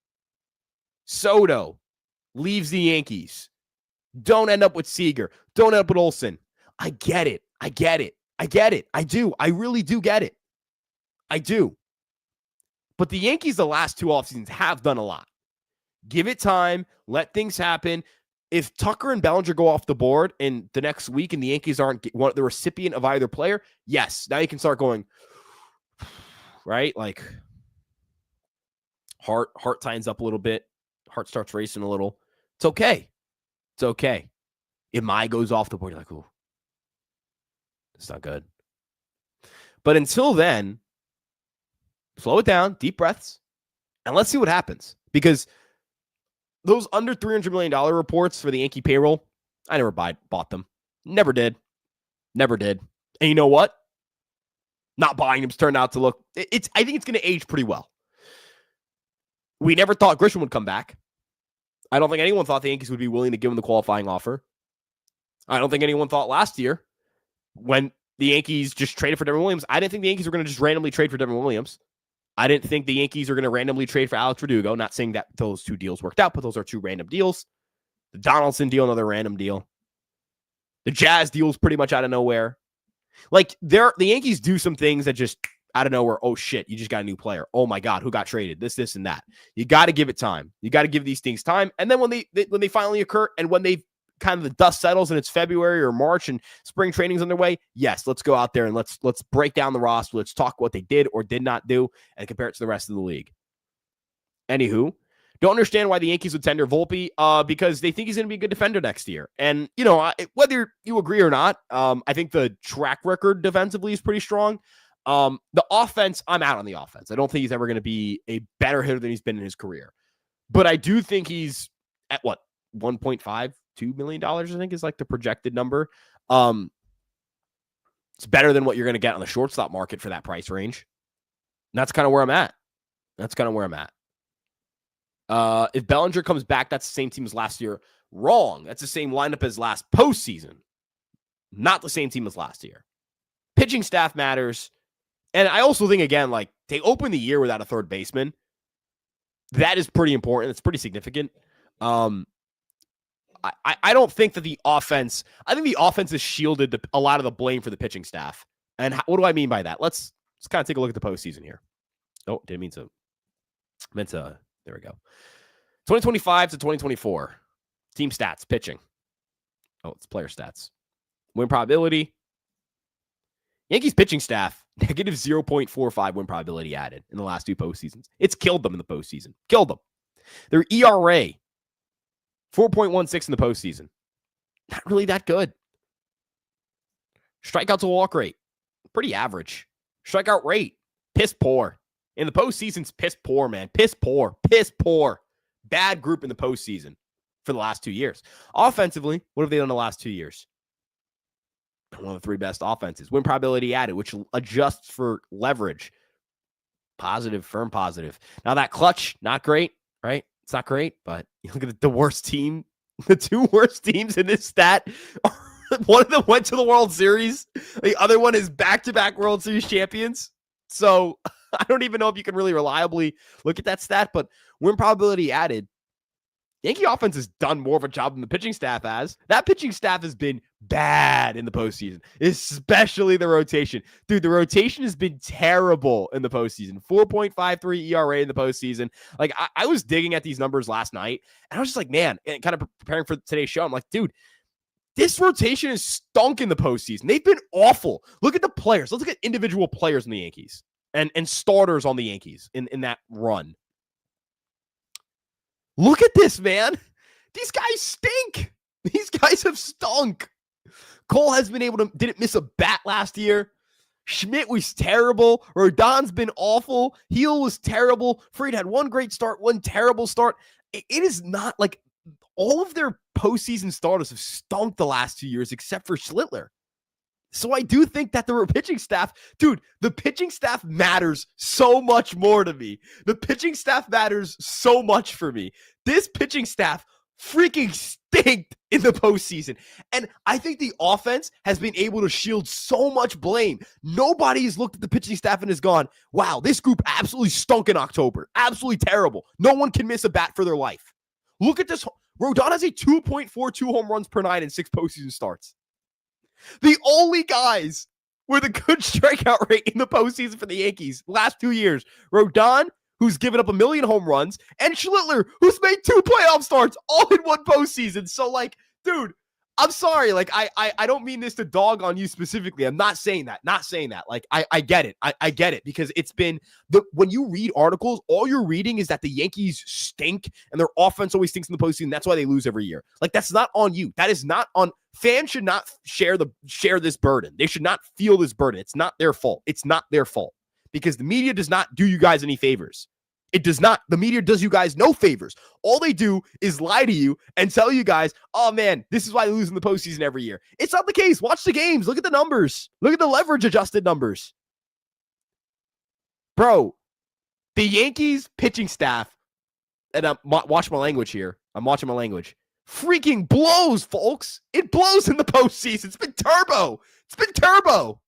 Soto leaves the Yankees. Don't end up with Seager. Don't end up with Olsen. I get it. I do. I really do get it. I do. But the Yankees the last 2 offseasons have done a lot. Give it time. Let things happen. If Tucker and Bellinger go off the board in the next week and the Yankees aren't the recipient of either player, yes, now you can start going, right? Heart tightens up a little bit. Heart starts racing a little. It's okay. If Mai goes off the board, you're like, ooh, it's not good. But until then, slow it down, deep breaths, and let's see what happens. Because those under $300 million reports for the Yankee payroll, I never bought them. Never did. And you know what? Not buying them's turned out to look, I think it's going to age pretty well. We never thought Grisham would come back. I don't think anyone thought the Yankees would be willing to give him the qualifying offer. I don't think anyone thought last year when the Yankees just traded for Devin Williams. I didn't think the Yankees were going to just randomly trade for Devin Williams. I didn't think the Yankees are going to randomly trade for Alex Verdugo. Not saying that those two deals worked out, but those are two random deals. The Donaldson deal, another random deal. The Jazz deal is pretty much out of nowhere. Like, the Yankees do some things that just out of nowhere. Oh, shit, you just got a new player. Oh, my God, who got traded? This, and that. You got to give it time. You got to give these things time. And then when they finally occur and when they kind of the dust settles and it's February or March and spring training's underway, yes, let's go out there and let's break down the roster. Let's talk what they did or did not do and compare it to the rest of the league. Anywho, don't understand why the Yankees would tender Volpe because they think he's going to be a good defender next year. And, you know, whether you agree or not, I think the track record defensively is pretty strong. The offense, I'm out on the offense. I don't think he's ever going to be a better hitter than he's been in his career. But I do think he's at what, $1.52 million, I think is like the projected number. It's better than what you're going to get on the shortstop market for that price range. And that's kind of where I'm at. If Bellinger comes back, that's the same team as last year. Wrong. That's the same lineup as last postseason. Not the same team as last year. Pitching staff matters. And I also think, again, like, they open the year without a third baseman. That is pretty important. It's pretty significant. I don't think that the offense, I think the offense has shielded a lot of the blame for the pitching staff. And what do I mean by that? Let's kind of take a look at the postseason here. Oh, didn't mean to. Meant to. There we go. 2025 to 2024. Team stats, pitching. Oh, it's player stats. Win probability. Yankees pitching staff, negative 0.45 win probability added in the last two postseasons. It's killed them in the postseason. Killed them. Their ERA, 4.16 in the postseason. Not really that good. Strikeout to walk rate, pretty average. Strikeout rate, piss poor. In the postseason's piss poor, man. Piss poor. Bad group in the postseason for the last 2 years. Offensively, what have they done the last 2 years? One of the three best offenses. Win probability added, which adjusts for leverage. Positive, firm positive. Now that clutch, not great, right? It's not great, but you look at the worst team. The two worst teams in this stat, one of them went to the World Series. The other one is back-to-back World Series champions. So I don't even know if you can really reliably look at that stat, but win probability added, Yankee offense has done more of a job than the pitching staff has. That pitching staff has been bad in the postseason, especially the rotation. Dude, the rotation has been terrible in the postseason. 4.53 ERA in the postseason. Like, I was digging at these numbers last night, and I was just like, man, and kind of preparing for today's show, I'm like, dude, this rotation is stunk in the postseason. They've been awful. Look at the players. Let's look at individual players in the Yankees and starters on the Yankees in that run. Look at this, man. These guys stink. These guys have stunk. Cole has been able to, didn't miss a bat last year. Schmidt was terrible. Rodon's been awful. Heel was terrible. Fried had one great start, one terrible start. It is not like all of their postseason starters have stunk the last 2 years except for Schlittler. So I do think that the pitching staff, dude, the pitching staff matters so much more to me. The pitching staff matters so much for me. This pitching staff freaking stinked in the postseason. And I think the offense has been able to shield so much blame. Nobody has looked at the pitching staff and has gone, wow, this group absolutely stunk in October. Absolutely terrible. No one can miss a bat for their life. Look at this. Rodon has a 2.42 home runs per nine in 6 postseason starts. The only guys with a good strikeout rate in the postseason for the Yankees last 2 years, Rodon, who's given up 1 million home runs, and Schlittler, who's made 2 playoff starts all in one postseason. So, like, dude, I'm sorry. Like, I don't mean this to dog on you specifically. I'm not saying that. Like, I get it. I get it because it's been when you read articles, all you're reading is that the Yankees stink and their offense always stinks in the postseason. That's why they lose every year. Like, that's not on you. That is not on fans. Should not share this burden. They should not feel this burden. It's not their fault. because the media does not do you guys any favors. It does not. The media does you guys no favors. All they do is lie to you and tell you guys, oh man, this is why they lose in the postseason every year. It's not the case. Watch the games. Look at the numbers. Look at the leverage adjusted numbers. Bro, the Yankees pitching staff, and watch my language here. I'm watching my language. Freaking blows, folks. It blows in the postseason. It's been turbo. It's been turbo.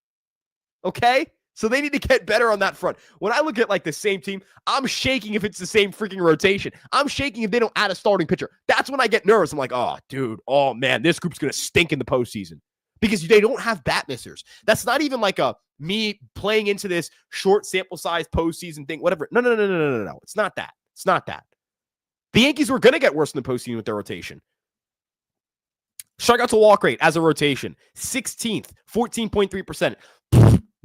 Okay? So they need to get better on that front. When I look at like the same team, I'm shaking if it's the same freaking rotation. I'm shaking if they don't add a starting pitcher. That's when I get nervous. I'm like, oh, dude, oh, man, this group's going to stink in the postseason because they don't have bat missers. That's not even like me playing into this short sample size postseason thing, whatever. No. It's not that. It's not that. The Yankees were going to get worse in the postseason with their rotation. Strikeout to walk rate as a rotation, 16th, 14.3%.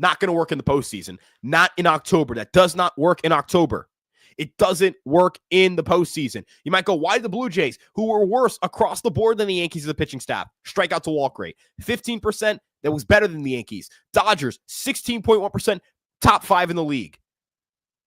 Not going to work in the postseason. Not in October. That does not work in October. It doesn't work in the postseason. You might go, why the Blue Jays, who were worse across the board than the Yankees as a pitching staff? Strikeout to walk rate, 15%. That was better than the Yankees. Dodgers, 16.1%, top 5 in the league.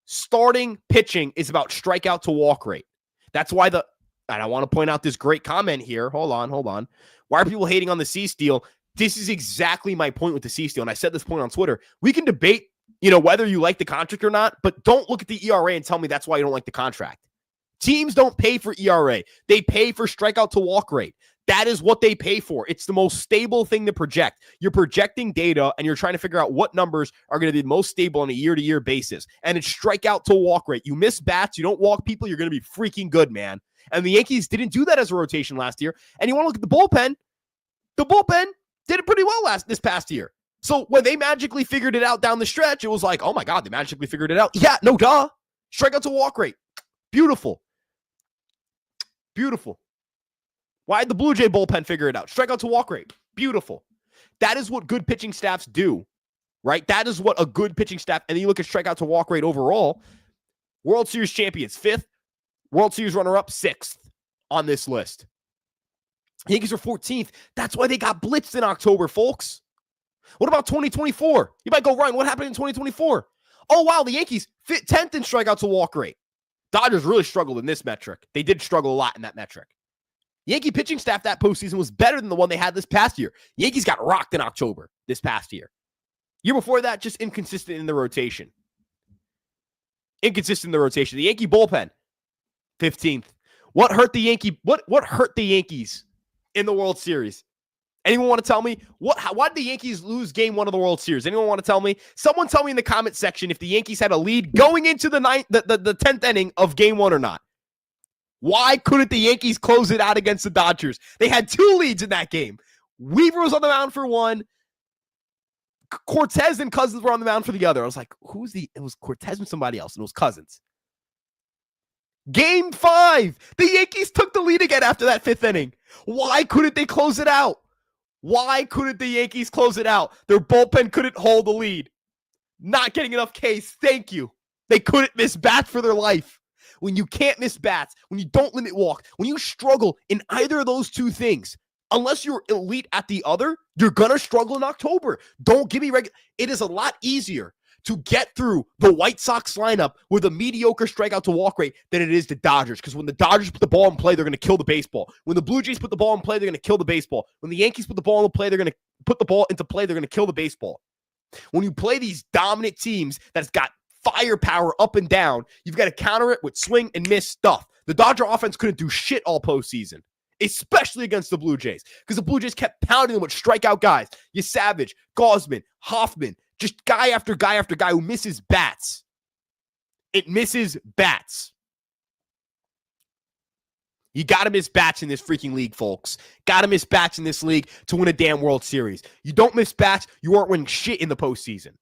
Starting pitching is about strikeout to walk rate. That's why and I want to point out this great comment here. Hold on. Why are people hating on the C steal? This is exactly my point with the C steal. And I said this point on Twitter. We can debate, whether you like the contract or not, but don't look at the ERA and tell me that's why you don't like the contract. Teams don't pay for ERA. They pay for strikeout to walk rate. That is what they pay for. It's the most stable thing to project. You're projecting data and you're trying to figure out what numbers are going to be most stable on a year-to-year basis. And it's strikeout to walk rate. You miss bats, you don't walk people, you're going to be freaking good, man. And the Yankees didn't do that as a rotation last year. And you want to look at the bullpen. The bullpen did it pretty well this past year. So when they magically figured it out down the stretch, it was like, oh my God, they magically figured it out. Yeah, no duh. Strikeout to walk rate. Beautiful. Beautiful. Why did the Blue Jay bullpen figure it out? Strikeout to walk rate. Beautiful. That is what good pitching staffs do, right? That is what a good pitching staff, and then you look at strikeout to walk rate overall. World Series champions, 5th. World Series runner-up, 6th on this list. Yankees are 14th. That's why they got blitzed in October, folks. What about 2024? You might go, Ryan, what happened in 2024? Oh, wow, the Yankees fit 10th in strikeout to walk rate. Dodgers really struggled in this metric. They did struggle a lot in that metric. Yankee pitching staff that postseason was better than the one they had this past year. Yankees got rocked in October this past year. Year before that, just inconsistent in the rotation. Inconsistent in the rotation. The Yankee bullpen, 15th. What hurt the Yankees in the World Series? Anyone want to tell me? Why did the Yankees lose game 1 of the World Series? Anyone want to tell me? Someone tell me in the comment section if the Yankees had a lead going into the 10th inning of game 1 or not. Why couldn't the Yankees close it out against the Dodgers? They had 2 leads in that game. Weaver was on the mound for 1. Cortez and Cousins were on the mound for the other. I was like, it was Cortez and somebody else, and it was Cousins. Game 5, the Yankees took the lead again after that 5th inning. Why couldn't they close it out? Why couldn't the Yankees close it out? Their bullpen couldn't hold the lead. Not getting enough Ks. Thank you. They couldn't miss bats for their life. When you can't miss bats, when you don't limit walk, when you struggle in either of those 2 things, unless you're elite at the other, you're going to struggle in October. Don't give me It is a lot easier to get through the White Sox lineup with a mediocre strikeout to walk rate than it is the Dodgers. Because when the Dodgers put the ball in play, they're going to kill the baseball. When the Blue Jays put the ball in play, they're going to kill the baseball. When the Yankees put the ball in play, they're going to put the ball into play, they're going to kill the baseball. When you play these dominant teams that's got firepower up and down, you've got to counter it with swing and miss stuff. The Dodger offense couldn't do shit all postseason, especially against the Blue Jays, because the Blue Jays kept pounding them with strikeout guys. You Savage, Gausman, Hoffman, just guy after guy after guy who misses bats. It misses bats. You got to miss bats in this freaking league, folks. Got to miss bats in this league to win a damn World Series. You don't miss bats, you aren't winning shit in the postseason.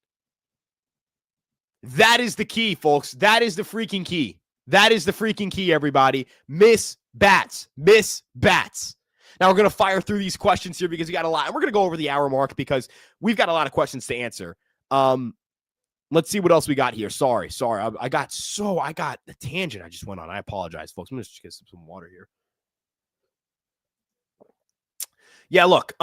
That is the key, folks. That is the freaking key. That is the freaking key, everybody. Miss bats. Miss bats. Now, we're going to fire through these questions here because we got a lot. And we're going to go over the hour mark because we've got a lot of questions to answer. Let's see what else we got here. Sorry. I got the tangent I just went on. I apologize, folks. I'm going to just get some water here. Yeah, look,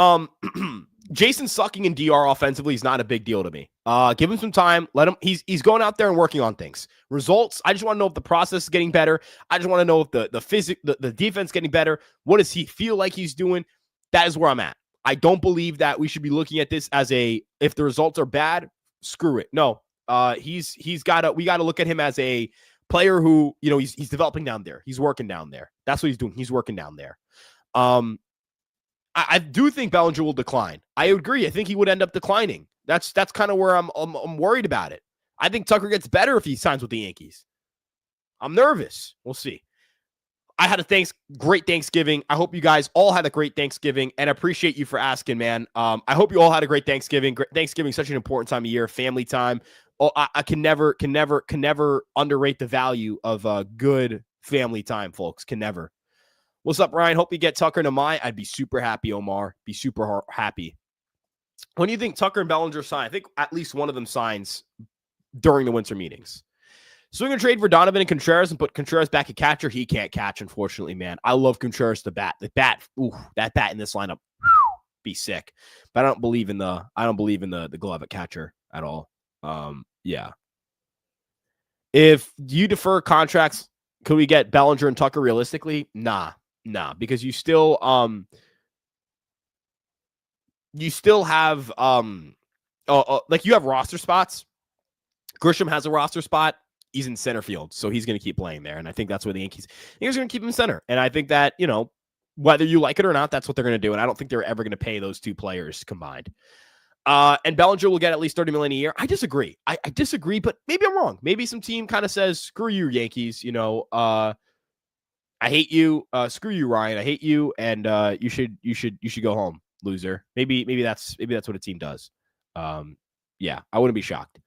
Jason sucking in DR offensively is not a big deal to me. Give him some time. Let him. He's going out there and working on things. Results. I just want to know if the process is getting better. I just want to know if the defense getting better. What does he feel like he's doing? That is where I'm at. I don't believe that we should be looking at this as if the results are bad, screw it. No. We got to look at him as a player who, he's developing down there. He's working down there. That's what he's doing. He's working down there. I do think Bellinger will decline. I agree. I think he would end up declining. That's kind of where I'm worried about it. I think Tucker gets better if he signs with the Yankees. I'm nervous. We'll see. I had a great Thanksgiving. I hope you guys all had a great Thanksgiving, and I appreciate you for asking, man. I hope you all had a great Thanksgiving. Thanksgiving is such an important time of year, family time. Oh, I can never underrate the value of good family time, folks. Can never. What's up, Ryan? Hope you get Tucker and Amai. I'd be super happy, Omar. Be super happy. When do you think Tucker and Bellinger sign? I think at least one of them signs during the winter meetings. Swing and trade for Donovan and Contreras and put Contreras back at catcher. He can't catch, unfortunately, man. I love Contreras to bat. That bat in this lineup, be sick. But I don't believe in the glove at catcher at all. Yeah. If you defer contracts, could we get Bellinger and Tucker realistically? Nah, because you still have like you have roster spots. Grisham has a roster spot. He's in center field, so he's going to keep playing there, and I think that's where the Yankees are going to keep him center. And I think that whether you like it or not, that's what they're going to do. And I don't think they're ever going to pay those two players combined. And Bellinger will get at least $30 million a year. I disagree. I disagree, but maybe I'm wrong. Maybe some team kind of says, "Screw you, Yankees." I hate you. Screw you, Ryan. I hate you, and you should go home, loser. Maybe that's what a team does. Yeah, I wouldn't be shocked.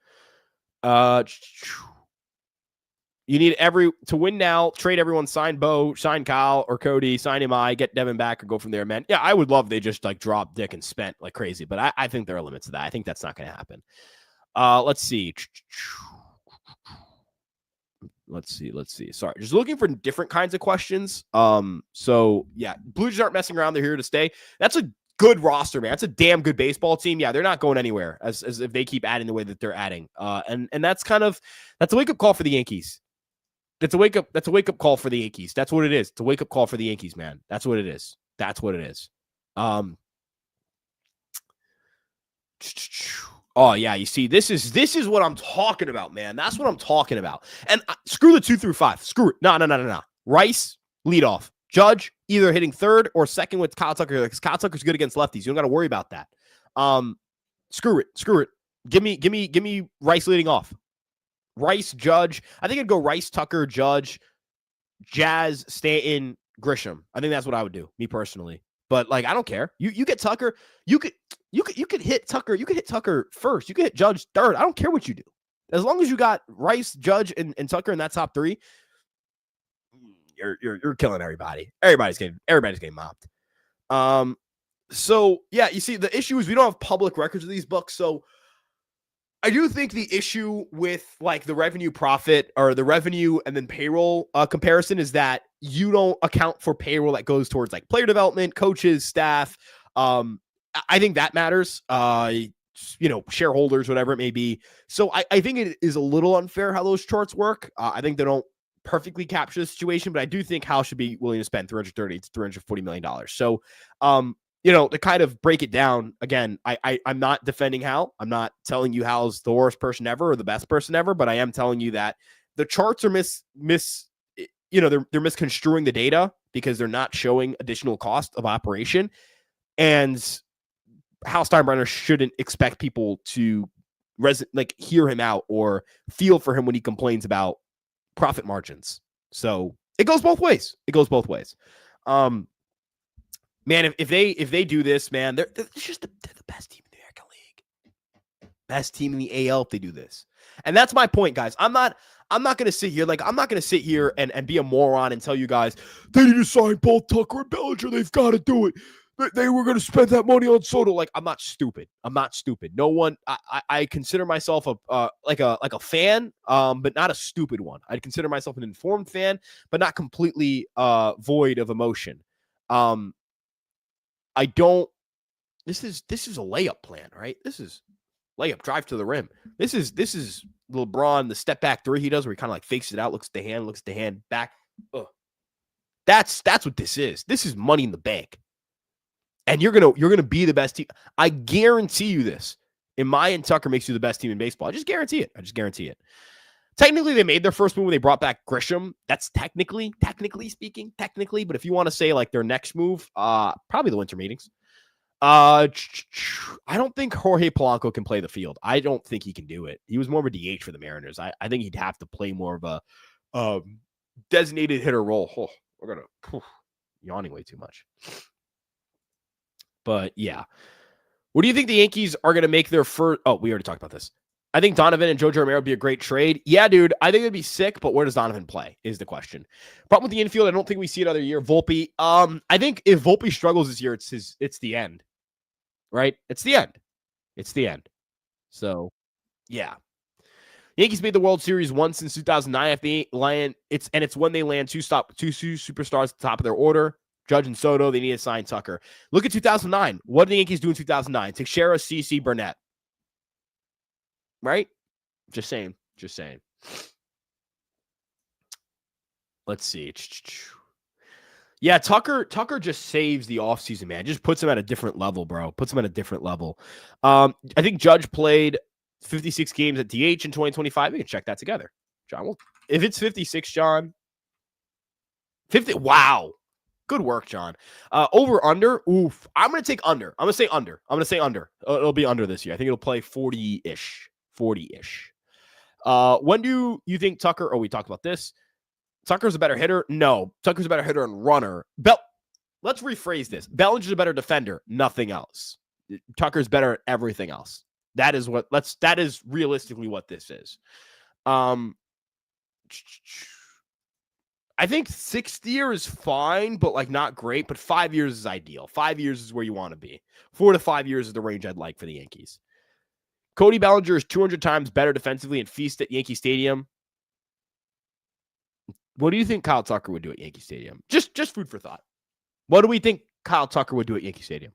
You need to win now. Trade everyone. Sign Bo. Sign Kyle or Cody. Sign Amai. Get Devin back or go from there, man. Yeah, I would love they just like drop Dick and spent like crazy, but I think there are limits to that. I think that's not going to happen. Let's see. Let's see. Sorry, just looking for different kinds of questions. So yeah, Blue Jays aren't messing around. They're here to stay. That's a good roster, man. That's a damn good baseball team. Yeah, they're not going anywhere as if they keep adding the way that they're adding. And that's a wake up call for the Yankees. That's a wake up call for the Yankees. That's what it is. It's a wake up call for the Yankees, man. That's what it is. Oh yeah, you see, this is what I'm talking about, man. That's what I'm talking about. And screw the 2 through 5. Screw it. No. Rice leadoff. Judge either hitting third or second with Kyle Tucker because Kyle Tucker's good against lefties. You don't got to worry about that. Screw it. Give me Rice leading off. Rice, Judge. I think I'd go Rice, Tucker, Judge, Jazz, Stanton, Grisham. I think that's what I would do, me personally. But like, I don't care. You get Tucker. You could hit Tucker. You could hit Tucker first. You could hit Judge third. I don't care what you do, as long as you got Rice, Judge, and Tucker in that top three. You're killing everybody. Everybody's getting mopped. So yeah, you see, the issue is we don't have public records of these books, so. I do think the issue with like the revenue profit or the revenue and then payroll comparison is that you don't account for payroll that goes towards like player development, coaches, staff. I think that matters, shareholders, whatever it may be. So I think it is a little unfair how those charts work. I think they don't perfectly capture the situation, but I do think Hal should be willing to spend $330 to $340 million. So, to kind of break it down again, I'm not defending Hal. I'm not telling you Hal's the worst person ever or the best person ever, but I am telling you that the charts are they're misconstruing the data because they're not showing additional cost of operation. And Hal Steinbrenner shouldn't expect people to hear him out or feel for him when he complains about profit margins. So it goes both ways. Man, if they do this, man, they're the best team in the American League. Best team in the AL if they do this. And that's my point, guys. I'm not going to sit here and be a moron and tell you guys they need to sign both Tucker and Bellinger. They've got to do it. They were going to spend that money on Soto. Like, I'm not stupid. No one. I consider myself a fan, but not a stupid one. I'd consider myself an informed fan, but not completely void of emotion. I don't. This is a layup plan, right? This is layup, drive to the rim. This is LeBron, the step back three he does where he kind of like fakes it out, looks at the hand, back. Ugh. That's what this is. This is money in the bank. And you're gonna be the best team. I guarantee you this. Imai and Tucker makes you the best team in baseball. I just guarantee it. Technically, they made their first move when they brought back Grisham. That's technically speaking. But if you want to say like their next move, probably the winter meetings. I don't think Jorge Polanco can play the field. I don't think he can do it. He was more of a DH for the Mariners. I think he'd have to play more of a designated hitter role. Oh, we're gonna yawning way too much. But yeah, what do you think the Yankees are going to make their first? Oh, we already talked about this. I think Donovan and Jojo Romero would be a great trade. Yeah, dude, I think it'd be sick, but where does Donovan play is the question. Problem with the infield, I don't think we see another year. Volpe, I think if Volpe struggles this year, it's the end, right? It's the end. So, yeah. Yankees made the World Series once since 2009. If they land, it's when they land two superstars at the top of their order. Judge and Soto, they need to sign Tucker. Look at 2009. What did the Yankees do in 2009? Teixeira, CC, Burnett. Right? Just saying. Let's see. Yeah, Tucker just saves the offseason, man. Just puts him at a different level, bro. I think Judge played 56 games at DH in 2025. We can check that together. John, if it's 56, John, 50. Wow. Good work, John. Over, under. Oof. I'm going to take under. I'm going to say under. It'll be under this year. I think it'll play 40-ish. When do you think Tucker? Oh, we talked about this. Tucker's a better hitter? No. Tucker's a better hitter and runner. Let's rephrase this. Bellinger's a better defender. Nothing else. Tucker's better at everything else. That is realistically what this is. I think 6th year is fine, but like not great. But 5 years is ideal. 5 years is where you want to be. 4 to 5 years is the range I'd like for the Yankees. Cody Bellinger is 200 times better defensively and feast at Yankee Stadium. What do you think Kyle Tucker would do at Yankee Stadium? Just food for thought. What do we think Kyle Tucker would do at Yankee Stadium?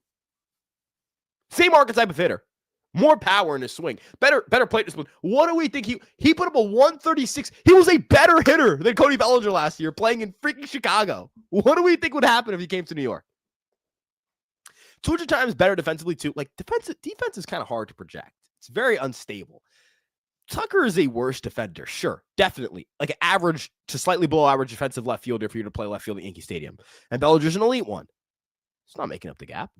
Same archetype of hitter. More power in his swing. Better plate discipline. What do we think? He put up a 136. He was a better hitter than Cody Bellinger last year playing in freaking Chicago. What do we think would happen if he came to New York? 200 times better defensively too. Like defense is kind of hard to project. It's very unstable. Tucker is a worse defender. Sure, definitely. Like an average to slightly below average defensive left fielder for you to play left field at Yankee Stadium. And Bellinger's an elite one. It's not making up the gap.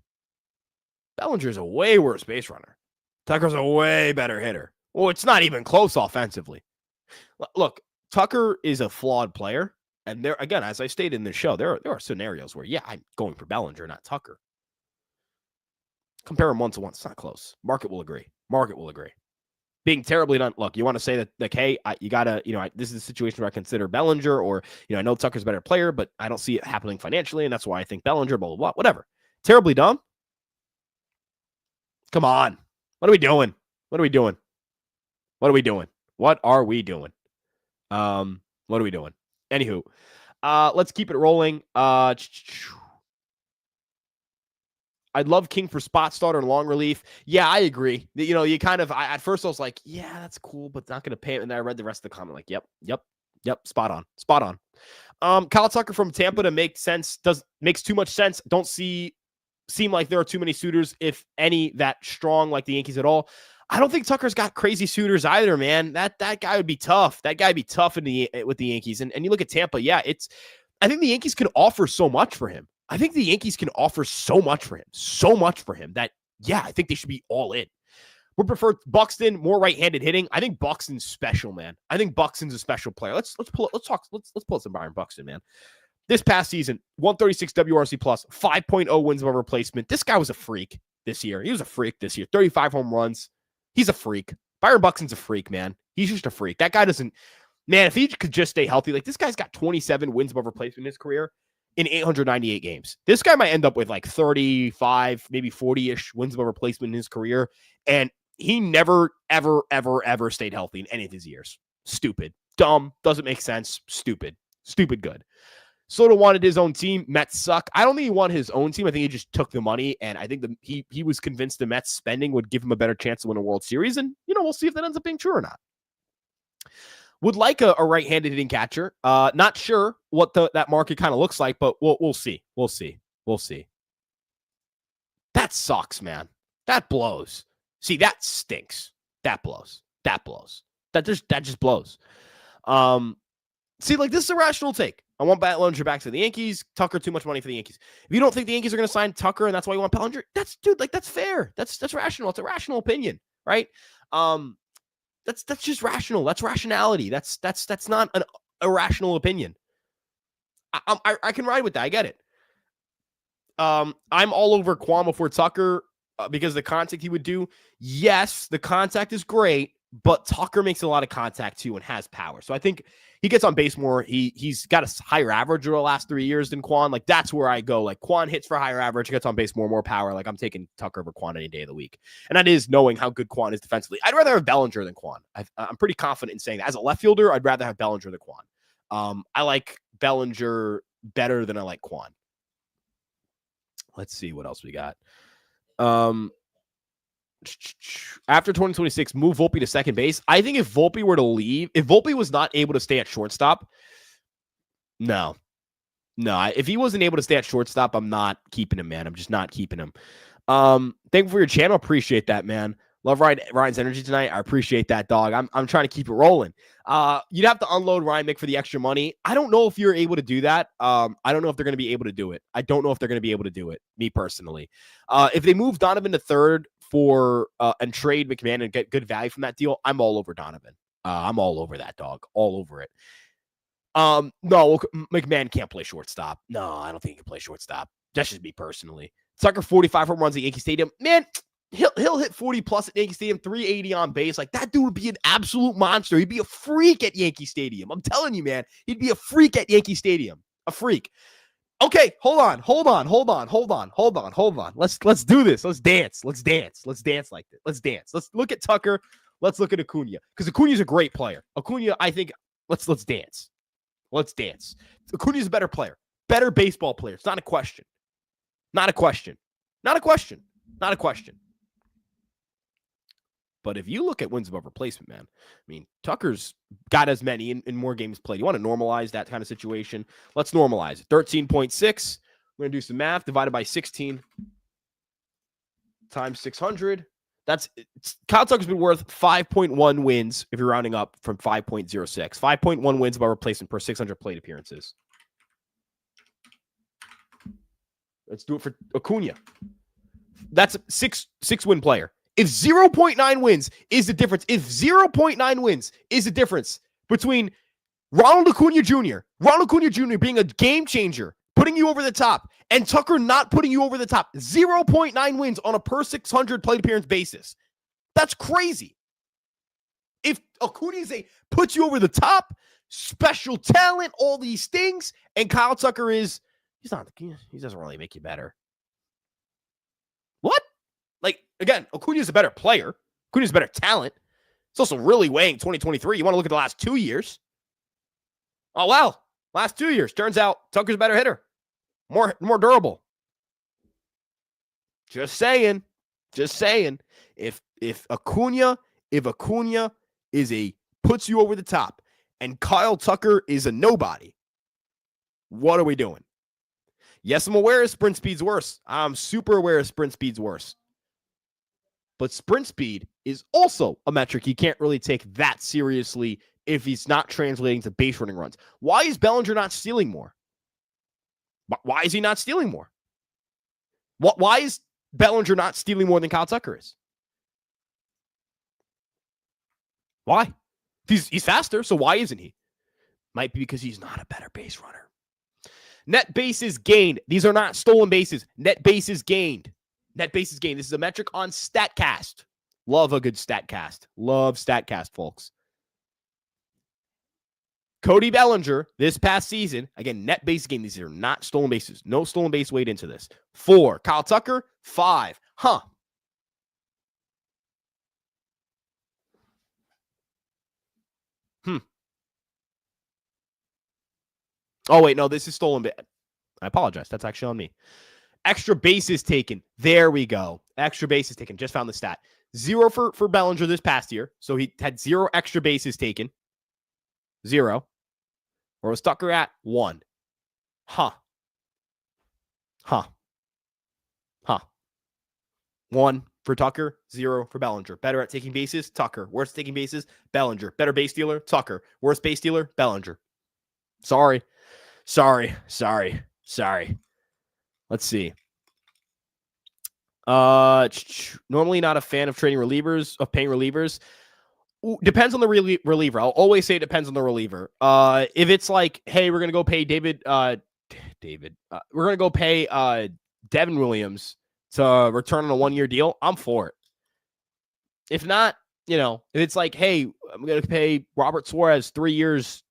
Bellinger's a way worse base runner. Tucker's a way better hitter. Well, it's not even close offensively. Look, Tucker is a flawed player. And there, again, as I stated in the show, there are scenarios where, yeah, I'm going for Bellinger, not Tucker. Compare them 1-to-1. It's not close. Market will agree. Being terribly done. Look, you want to say that, like, hey, you got to, this is a situation where I consider Bellinger, or, I know Tucker's a better player, but I don't see it happening financially. And that's why I think Bellinger, blah, blah, blah, whatever. Terribly dumb. Come on. What are we doing? Anywho, let's keep it rolling. I'd love King for spot starter and long relief. Yeah, I agree. You kind of, at first I was like, yeah, that's cool, but not going to pay him. And then I read the rest of the comment like, yep, spot on. Kyle Tucker from Tampa to make sense, makes too much sense. Don't seem like there are too many suitors, if any, that strong like the Yankees at all. I don't think Tucker's got crazy suitors either, man. That guy would be tough. That guy would be tough with the Yankees. And you look at Tampa, yeah, I think the Yankees can offer so much for him. So much for him that, yeah, I think they should be all in. We prefer Buxton, more right-handed hitting. I think Buxton's special, man. I think Buxton's a special player. Let's pull some Byron Buxton, man. This past season, 136 WRC plus, 5.0 wins above replacement. This guy was a freak this year. 35 home runs. He's a freak. Byron Buxton's a freak, man. He's just a freak. That guy doesn't, man, if he could just stay healthy, like this guy's got 27 wins above replacement in his career in 898 games. This guy might end up with like 35, maybe 40-ish wins above replacement in his career. And he never, ever, ever, ever stayed healthy in any of his years. Stupid. Dumb. Doesn't make sense. Stupid good. Soto wanted his own team. Mets suck. I don't think he wanted his own team. I think he just took the money, and I think he was convinced the Mets spending would give him a better chance to win a World Series, and, we'll see if that ends up being true or not. Would like a right-handed hitting catcher. Not sure what that market kind of looks like, but we'll see. We'll see. That sucks, man. That blows. See, that stinks. That blows. That just blows. See, this is a rational take. I want Bellinger back to the Yankees. Tucker, too much money for the Yankees. If you don't think the Yankees are going to sign Tucker and that's why you want Bellinger, that's fair. That's rational. It's a rational opinion, right? That's just rational. That's rationality. That's not an irrational opinion. I can ride with that. I get it. I'm all over Kwon before Tucker because the contact he would do. Yes, the contact is great, but Tucker makes a lot of contact too and has power. So I think he gets on base more. He's got a higher average over the last 3 years than Kwon. That's where I go. Kwon hits for higher average, gets on base more power. I'm taking Tucker over Kwon any day of the week. And that is knowing how good Kwon is defensively. I'd rather have Bellinger than Kwon. I'm pretty confident in saying that. As a left fielder, I'd rather have Bellinger than Kwon. I like Bellinger better than I like Kwon. Let's see what else we got. After 2026, move Volpe to second base. I think if Volpe were to leave, if Volpe was not able to stay at shortstop, no. If he wasn't able to stay at shortstop, I'm not keeping him, man. I'm just not keeping him. Thank you for your channel. Appreciate that, man. Love Ryan's energy tonight. I appreciate that, dog. I'm trying to keep it rolling. You'd have to unload Ryan Mick for the extra money. I don't know if you're able to do that. I don't know if they're going to be able to do it. I don't know if they're going to be able to do it, me personally. If they move Donovan to third for and trade McMahon and get good value from that deal, I'm all over Donovan. I'm all over that, dog. All over it. No, McMahon can't play shortstop. No, I don't think he can play shortstop. That's just me personally. Tucker 45 home runs at Yankee Stadium. Man, he'll hit 40 plus at Yankee Stadium, 380 on base. That dude would be an absolute monster. He'd be a freak at Yankee Stadium. I'm telling you, man. He'd be a freak at Yankee Stadium. A freak. Okay, hold on. Let's do this. Let's dance like this. Let's dance. Let's look at Tucker. Let's look at Acuna. Because Acuna's a great player. Acuna, I think, let's dance. Let's dance. Acuna's a better player. Better baseball player. It's not a question. Not a question. But if you look at wins above replacement, man, Tucker's got as many in more games played. You want to normalize that kind of situation? Let's normalize it. 13.6. We're going to do some math. Divided by 16 times 600. Kyle Tucker's been worth 5.1 wins if you're rounding up from 5.06. 5.1 wins above replacement per 600 plate appearances. Let's do it for Acuna. That's a six win player. If 0.9 wins is the difference, between Ronald Acuna Jr. Being a game changer, putting you over the top, and Tucker not putting you over the top, 0.9 wins on a per 600 plate appearance basis. That's crazy. If Acuna puts you over the top, special talent, all these things, and Kyle Tucker he doesn't really make you better. What? Again, Acuna's a better player. Acuna's a better talent. It's also really weighing 2023. You want to look at the last 2 years. Oh, well, last 2 years. Turns out Tucker's a better hitter. More durable. Just saying. If Acuna puts you over the top and Kyle Tucker is a nobody, what are we doing? Yes, I'm aware of sprint speed's worse. I'm super aware of sprint speed's worse. But sprint speed is also a metric you can't really take that seriously if he's not translating to base running runs. Why is Bellinger not stealing more? Why is he not stealing more? Why is Bellinger not stealing more than Kyle Tucker is? Why? He's faster, so why isn't he? Might be because he's not a better base runner. Net bases gained. These are not stolen bases. Net bases gained. This is a metric on StatCast. Love a good StatCast. Love StatCast, folks. Cody Bellinger, this past season, again, net base gained. These are not stolen bases. No stolen base weight into this. 4. Kyle Tucker, 5. Oh, wait, no, this is stolen base. I apologize. That's actually on me. Extra bases taken. There we go. Extra bases taken. Just found the stat. 0 for Bellinger this past year. So he had 0 extra bases taken. 0. Where was Tucker at? 1. Huh. 1 for Tucker, 0 for Bellinger. Better at taking bases, Tucker. Worse at taking bases, Bellinger. Better base stealer, Tucker. Worst base stealer, Bellinger. Sorry. Let's see. Normally not a fan of trading relievers, of paying relievers. Depends on the reliever. I'll always say it depends on the reliever. If it's like, hey, we're gonna go pay we're gonna go pay Devin Williams to return on a 1-year deal, I'm for it. If not, if it's like, hey, I'm gonna pay Robert Suarez 3 years,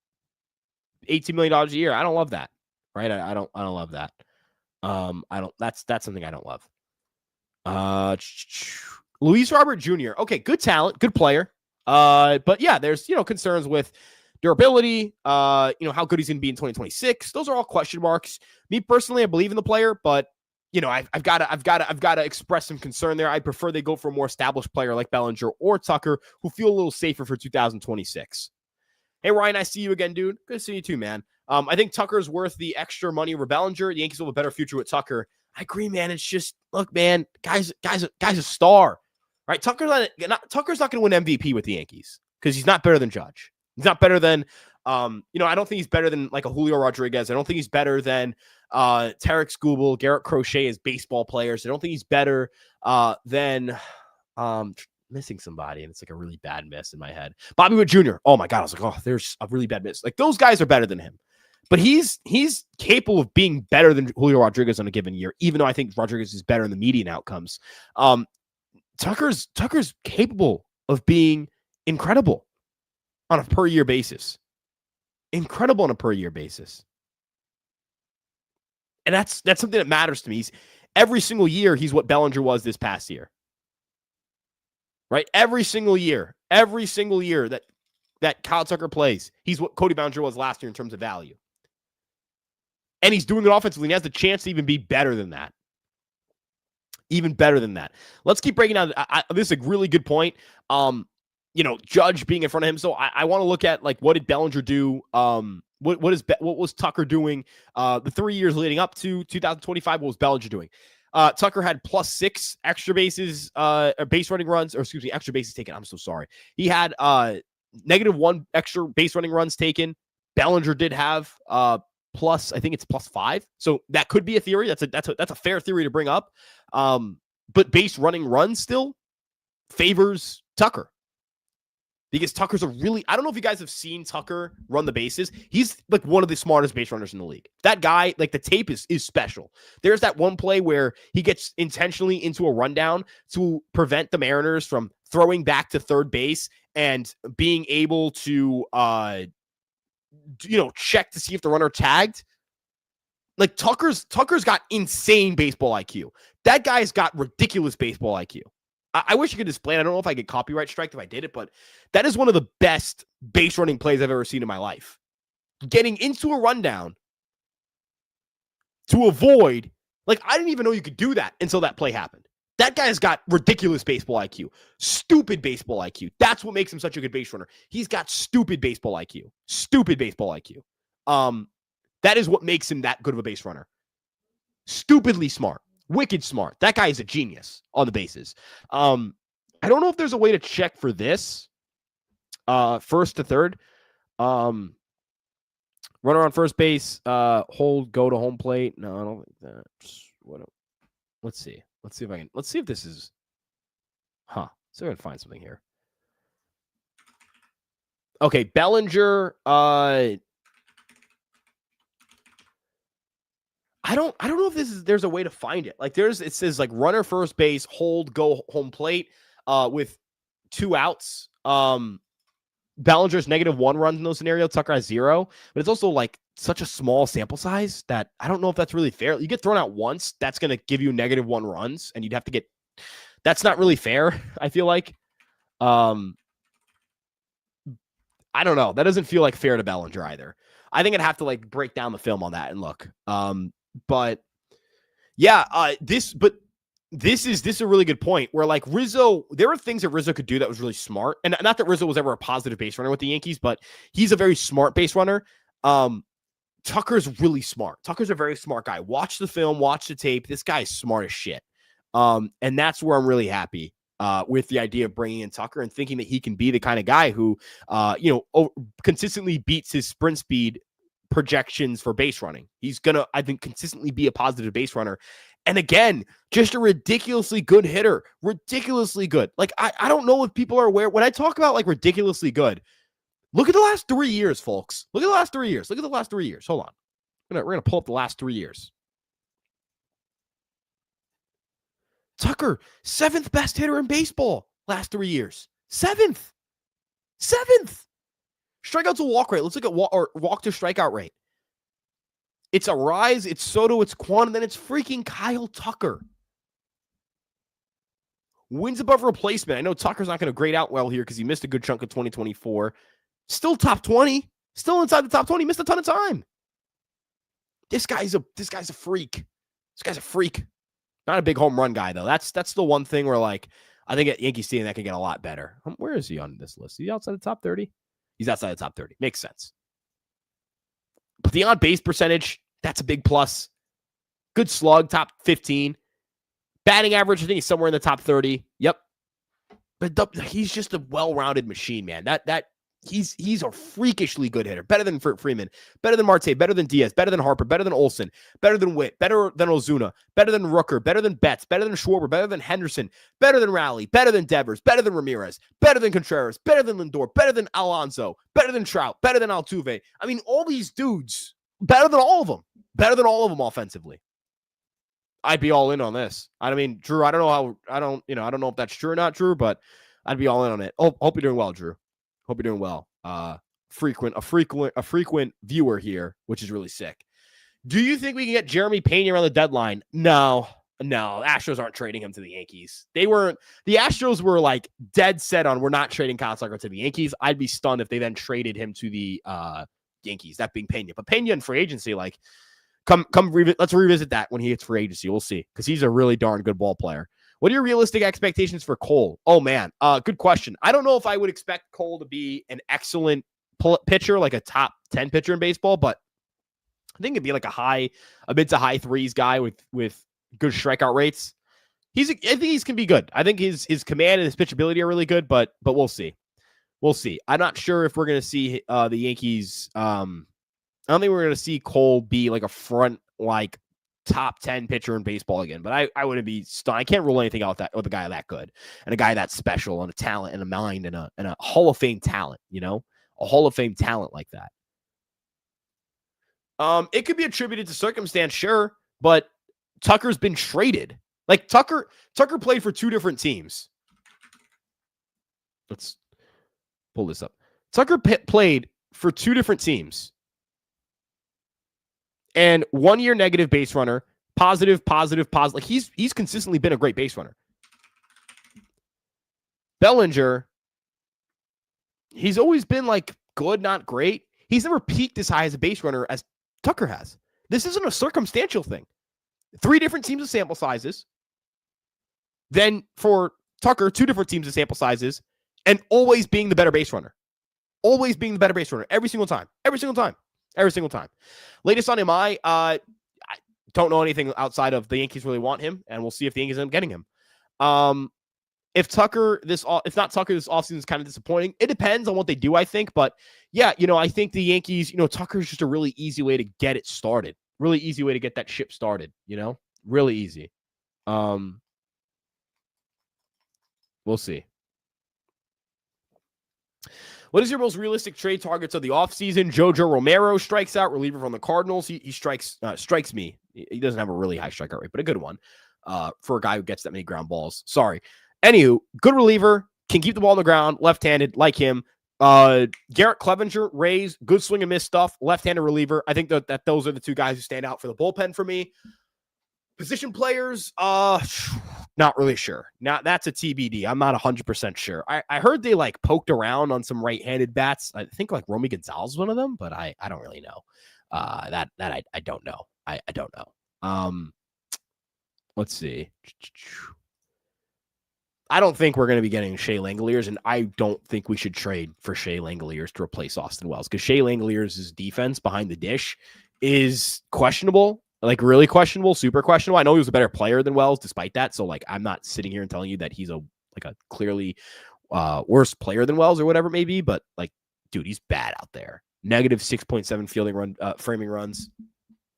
$18 million a year, I don't love that. Right? I don't love that. That's something I don't love. Luis Robert Jr. Okay, good talent, good player. But yeah, there's concerns with durability. How good he's gonna be in 2026. Those are all question marks. Me personally, I believe in the player, but I've got to express some concern there. I prefer they go for a more established player like Bellinger or Tucker, who feel a little safer for 2026. Hey Ryan, I see you again, dude. Good to see you too, man. I think Tucker's worth the extra money over Bellinger. The Yankees will have a better future with Tucker. I agree, man. It's just, look, man, guy's a star, right? Tucker's not going to win MVP with the Yankees because he's not better than Judge. He's not better than, I don't think he's better than like a Julio Rodriguez. I don't think he's better than Tarek Skubal, Garrett Crochet as baseball players. I don't think he's better than missing somebody, and it's like a really bad miss in my head. Bobby Witt Jr. Oh my God, I was like, oh, there's a really bad miss. Like those guys are better than him. But he's capable of being better than Julio Rodriguez on a given year, even though I think Rodriguez is better in the median outcomes. Tucker's capable of being incredible on a per year basis. Incredible on a per year basis. And that's something that matters to me. Every single year, he's what Bellinger was this past year. Right? Every single year that Kyle Tucker plays, he's what Cody Bellinger was last year in terms of value. And he's doing it offensively. And he has the chance to even be better than that. Even better than that. Let's keep breaking down. This is a really good point. Judge being in front of him. So I want to look at like what did Bellinger do? What was Tucker doing? The 3 years leading up to 2025, what was Bellinger doing? Tucker had +6 extra bases, base running runs, or excuse me, extra bases taken. I'm so sorry. He had -1 extra base running runs taken. Bellinger did have plus, I think it's +5. So that could be a theory. That's a fair theory to bring up. But base running runs still favors Tucker. Because Tucker's I don't know if you guys have seen Tucker run the bases. He's like one of the smartest base runners in the league. That guy, like the tape is special. There's that one play where he gets intentionally into a rundown to prevent the Mariners from throwing back to third base and being able to, check to see if the runner tagged. Like Tucker's got insane baseball IQ. That guy's got ridiculous baseball IQ. I wish I could display it. I don't know if I get copyright strike if I did it, but that is one of the best base running plays I've ever seen in my life. Getting into a rundown to avoid, like, I didn't even know you could do that until that play happened. That guy's got ridiculous baseball IQ. Stupid baseball IQ. That's what makes him such a good base runner. He's got stupid baseball IQ. Stupid baseball IQ. That is what makes him that good of a base runner. Stupidly smart. Wicked smart. That guy is a genius on the bases. I don't know if there's a way to check for this. First to third. Runner on first base. Hold, go to home plate. No, I don't think that. Let's see. Let's see if this is. See if I can find something here. Okay, Bellinger. I don't know if there's a way to find it. Like it says like runner first base, hold, go home plate, with 2 outs. Bellinger's -1 runs in those scenarios. Tucker has 0, but it's also like such a small sample size that I don't know if that's really fair. You get thrown out once, that's going to give you -1 runs, and you'd have to get. That's not really fair. I feel like. I don't know. That doesn't feel like fair to Bellinger either. I think I'd have to like break down the film on that and look. But yeah, this is a really good point where like Rizzo, there are things that Rizzo could do that was really smart. And not that Rizzo was ever a positive base runner with the Yankees, but he's a very smart base runner. Tucker's really smart. Tucker's a very smart guy. Watch the film, watch the tape. This guy is smart as shit. And that's where I'm really happy with the idea of bringing in Tucker and thinking that he can be the kind of guy who, consistently beats his sprint speed projections for base running. He's going to, I think, consistently be a positive base runner. And again, just a ridiculously good hitter. Ridiculously good. Like, I don't know if people are aware. When I talk about, like, ridiculously good, look at the last 3 years, folks. Look at the last 3 years. Look at the last 3 years. Hold on. We're gonna pull up the last 3 years. Tucker, 7th best hitter in baseball last 3 years. 7th. Strikeout to walk rate. Let's look at walk to strikeout rate. It's a rise, it's Soto, it's Quan, and then it's freaking Kyle Tucker. Wins above replacement. I know Tucker's not going to grade out well here because he missed a good chunk of 2024. Still top 20. Still inside the top 20. Missed a ton of time. This guy's a freak. This guy's a freak. Not a big home run guy, though. That's the one thing where, like, I think at Yankee Stadium that could get a lot better. Where is he on this list? Is he outside the top 30? He's outside the top 30. Makes sense. But the on-base percentage, that's a big plus. Good slug, top 15. Batting average, I think he's somewhere in the top 30. Yep. But he's just a well-rounded machine, man. He's a freakishly good hitter. Better than Freeman. Better than Marte. Better than Diaz. Better than Harper. Better than Olsen. Better than Witt. Better than Ozuna. Better than Rooker. Better than Betts. Better than Schwarber. Better than Henderson. Better than Raleigh. Better than Devers. Better than Ramirez. Better than Contreras. Better than Lindor. Better than Alonso. Better than Trout. Better than Altuve. I mean, all these dudes. Better than all of them. Better than all of them offensively. I'd be all in on this. I mean, Drew, I don't know if that's true or not, Drew, but I'd be all in on it. Hope you're doing well, Drew. Hope you're doing well. A frequent viewer here, which is really sick. Do you think we can get Jeremy Pena around the deadline? No. Astros aren't trading him to the Yankees. The Astros were like dead set on we're not trading Kyle Tucker to the Yankees. I'd be stunned if they then traded him to the Yankees, that being Pena. But Pena in free agency, like, let's revisit that when he hits free agency. We'll see, because he's a really darn good ball player. What are your realistic expectations for Cole? Oh, man. Good question. I don't know if I would expect Cole to be an excellent pitcher, like a top 10 pitcher in baseball, but I think it'd be like a mid to high threes guy with good strikeout rates. I think he's can be good. I think his command and his pitchability are really good, but we'll see. We'll see. I'm not sure if we're going to see the Yankees. I don't think we're going to see Cole be like a front, like, top 10 pitcher in baseball again, but I wouldn't be stunned. I can't rule anything out with a guy that good and a guy that special and a talent and a mind and a Hall of Fame talent, a Hall of Fame talent like that. It could be attributed to circumstance, sure, but Tucker's been traded. Like, Tucker played for 2 different teams. Let's pull this up. Tucker played for 2 different teams. And 1 year negative base runner, positive. Like, he's consistently been a great base runner. Bellinger, he's always been like good, not great. He's never peaked as high as a base runner as Tucker has. This isn't a circumstantial thing. 3 different teams of sample sizes. Then for Tucker, 2 different teams of sample sizes, and always being the better base runner. Always being the better base runner every single time. Latest on him, I don't know anything outside of the Yankees really want him, and we'll see if the Yankees end up getting him. If not Tucker, this offseason is kind of disappointing. It depends on what they do, I think. But yeah, I think the Yankees, Tucker is just a really easy way to get it started. Really easy way to get that ship started, really easy. We'll see. What is your most realistic trade targets of the offseason? Jojo Romero strikes out, reliever from the Cardinals. He strikes me. He doesn't have a really high strikeout rate, but a good one for a guy who gets that many ground balls. Sorry. Anywho, good reliever, can keep the ball on the ground, left-handed, like him. Garrett Clevenger, Rays, good swing and miss stuff, left-handed reliever. I think that those are the 2 guys who stand out for the bullpen for me. Position players, Not really sure. Now that's a TBD. I'm not 100% sure. I heard they like poked around on some right-handed bats. I think like Romy Gonzalez is one of them, but I don't really know. I don't know. I don't know. Let's see. I don't think we're going to be getting Shea Langoliers, and I don't think we should trade for Shea Langoliers to replace Austin Wells, because Shea Langoliers' defense behind the dish is questionable, like really questionable, super questionable. I know he was a better player than Wells despite that, so like I'm not sitting here and telling you that he's a clearly worse player than Wells or whatever it may be, but like, dude, he's bad out there. Negative 6.7 fielding run framing runs,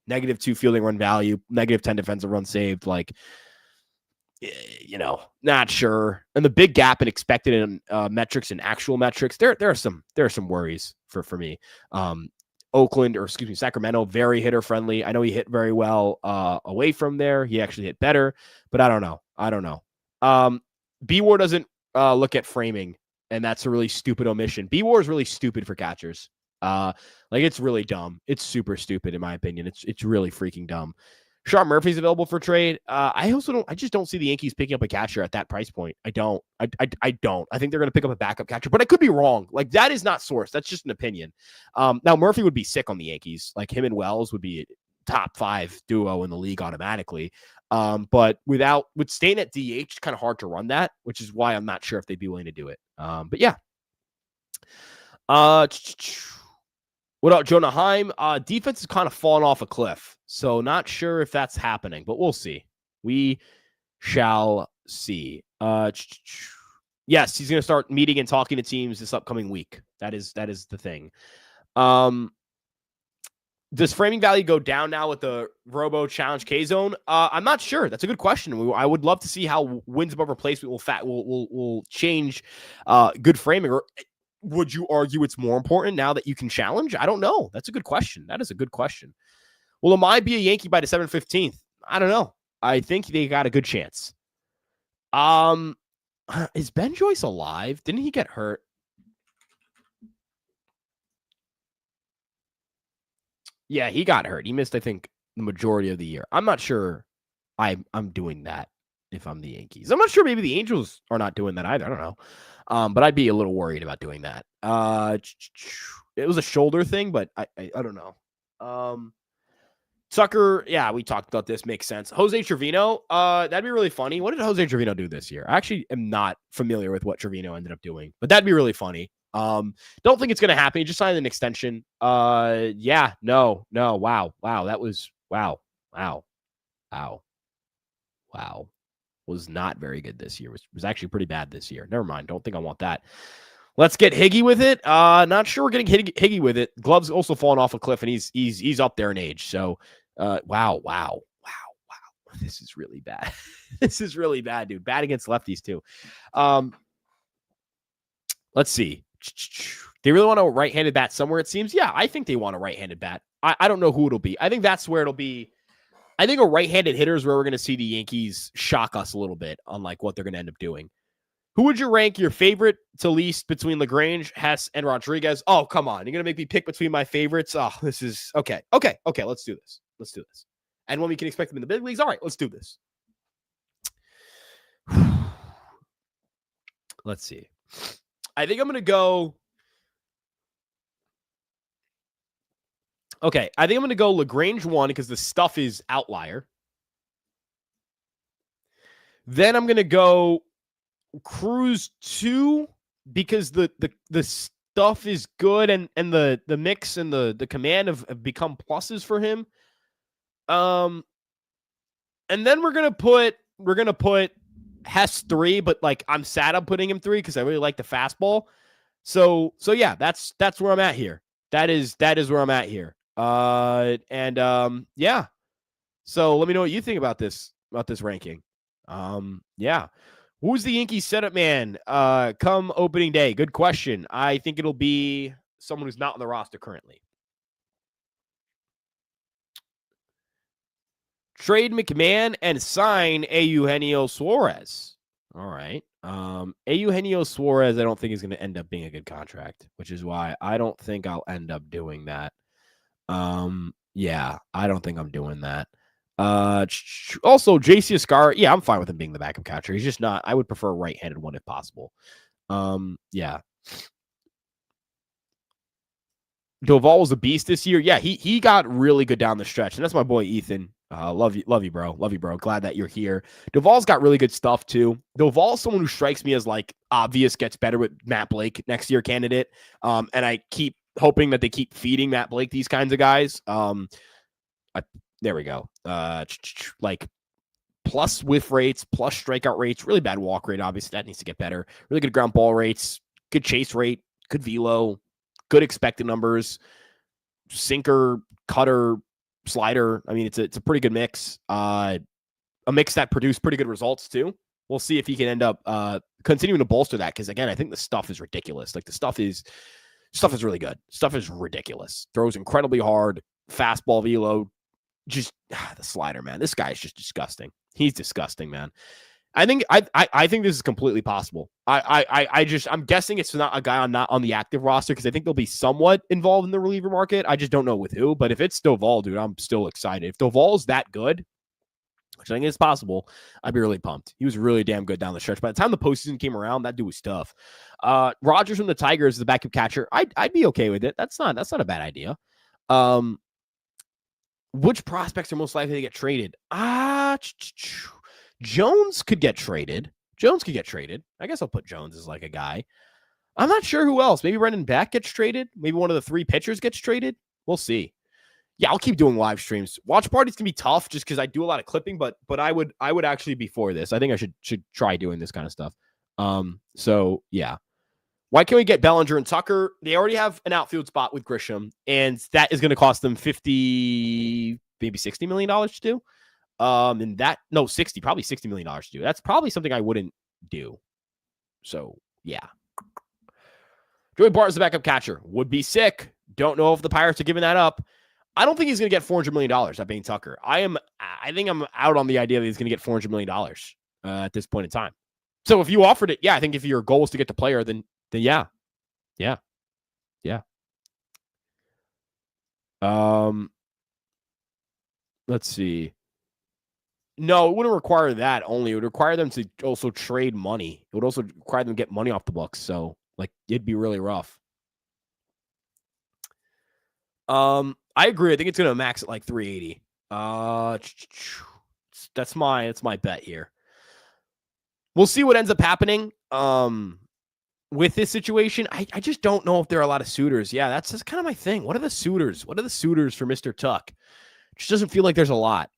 negative 2 fielding run value, negative 10 defensive runs saved, like, not sure. And the big gap in expected metrics and actual metrics, there are some worries for me. Sacramento, very hitter friendly. I know he hit very well away from there. He actually hit better, but I don't know. B-War doesn't look at framing, and that's a really stupid omission. B-War is really stupid for catchers. It's really dumb. It's super stupid in my opinion. It's really freaking dumb. Sean Murphy's available for trade. I just don't see the Yankees picking up a catcher at that price point. I don't. I don't. I think they're going to pick up a backup catcher, but I could be wrong. Like, that is not source. That's just an opinion. Now Murphy would be sick on the Yankees. Like, him and Wells would be a top 5 duo in the league automatically. But with staying at DH, it's kind of hard to run that, which is why I'm not sure if they'd be willing to do it. But yeah. What about Jonah Heim? Defense is kind of fallen off a cliff, so not sure if that's happening, but we'll see. We shall see. Yes, he's going to start meeting and talking to teams this upcoming week. That is the thing. Does framing value go down now with the Robo Challenge K-Zone? I'm not sure. That's a good question. I would love to see how wins above replacement will change good framing. Or would you argue it's more important now that you can challenge? I don't know. That's a good question. That is a good question. Will Amai be a Yankee by December 15th? I don't know. I think they got a good chance. Is Ben Joyce alive? Didn't he get hurt? Yeah, he got hurt. He missed, I think, the majority of the year. I'm not sure I'm doing that if I'm the Yankees. I'm not sure maybe the Angels are not doing that either. I don't know. But I'd be a little worried about doing that. It was a shoulder thing, but I don't know. Tucker, yeah, we talked about this. Makes sense. Jose Trevino, that'd be really funny. What did Jose Trevino do this year? I actually am not familiar with what Trevino ended up doing, but that'd be really funny. Don't think it's going to happen. He just signed an extension. Yeah, no. Wow. That was, wow. Was not very good this year. Was actually pretty bad this year. Never mind. Don't think I want that. Let's get Higgy with it. Not sure we're getting Higgy with it. Glove's also fallen off a cliff, and he's up there in age. So, wow. This is really bad. This is really bad, dude. Bad against lefties too. Let's see. They really want a right-handed bat somewhere, it seems. Yeah, I think they want a right-handed bat. I don't know who it'll be. I think that's where it'll be. I think a right-handed hitter is where we're going to see the Yankees shock us a little bit on like what they're going to end up doing. Who would you rank your favorite to least between LaGrange, Hess, and Rodriguez? Oh, come on. You're going to make me pick between my favorites? Oh, this is okay. Let's do this. And when we can expect them in the big leagues, all right, let's do this. Let's see. I think I'm going to go. Okay, I think I'm going to go LaGrange 1 because the stuff is outlier. Then I'm going to go Cruz 2 because the stuff is good and the mix and the command have become pluses for him. And then we're gonna put Hess 3, but like I'm sad I'm putting him 3 because I really like the fastball. So yeah, that's where I'm at here. That is where I'm at here. Yeah. So let me know what you think about this ranking. Yeah. Who's the Yankees setup man come opening day? Good question. I think it'll be someone who's not on the roster currently. Trade McMahon and sign Eugenio Suarez. All right. Eugenio Suarez, I don't think is going to end up being a good contract, which is why I don't think I'll end up doing that. Yeah, I don't think I'm doing that. Also, JC Escar, yeah, I'm fine with him being the backup catcher. He's just not. I would prefer a right-handed one if possible. Yeah. Doval was a beast this year. Yeah, he got really good down the stretch, and that's my boy Ethan. Love you, bro. Love you, bro. Glad that you're here. Doval's got really good stuff too. Doval's someone who strikes me as like obvious gets better with Matt Blake next year candidate. And I keep hoping that they keep feeding Matt Blake these kinds of guys. There we go. Like plus whiff rates, plus strikeout rates, really bad walk rate. Obviously, that needs to get better. Really good ground ball rates, good chase rate, good velo, good expected numbers, sinker, cutter, slider. I mean, it's a pretty good mix. A mix that produced pretty good results too. We'll see if he can end up continuing to bolster that, because again, I think the stuff is ridiculous. Like the stuff is really good. Stuff is ridiculous. Throws incredibly hard, fastball velo. Just the slider, man. This guy is just disgusting. He's disgusting, man. I think this is completely possible. I'm guessing it's not a guy not on the active roster, because I think they'll be somewhat involved in the reliever market. I just don't know with who. But if it's Doval, dude, I'm still excited. If Doval's that good, which I think is possible, I'd be really pumped. He was really damn good down the stretch. By the time the postseason came around, that dude was tough. Rogers from the Tigers, the backup catcher, I'd be okay with it. That's not a bad idea. Which prospects are most likely to get traded? Jones could get traded. I guess I'll put Jones as like a guy. I'm not sure who else. Maybe Brendan Beck gets traded. Maybe one of the three pitchers gets traded. We'll see. Yeah, I'll keep doing live streams. Watch parties can be tough just because I do a lot of clipping, but I would actually be for this. I think I should try doing this kind of stuff. So yeah. Why can't we get Bellinger and Tucker? They already have an outfield spot with Grisham, and that is going to cost them $50, maybe $60 million to do. And that, no, 60, probably $60 million to do. That's probably something I wouldn't do. So yeah. Joey Bart is the backup catcher. Would be sick. Don't know if the Pirates are giving that up. I don't think he's going to get $400 million at being Tucker. I think I'm out on the idea that he's going to get $400 million at this point in time. So if you offered it, yeah, I think if your goal is to get the player, then yeah. Let's see. No, it wouldn't require that only. It would require them to also trade money. It would also require them to get money off the books. So like it'd be really rough. I agree. I think it's gonna max at like 380. That's my bet here. We'll see what ends up happening. With this situation, I just don't know if there are a lot of suitors. Yeah, that's kind of my thing. What are the suitors? What are the suitors for Mr. Tuck? It just doesn't feel like there's a lot.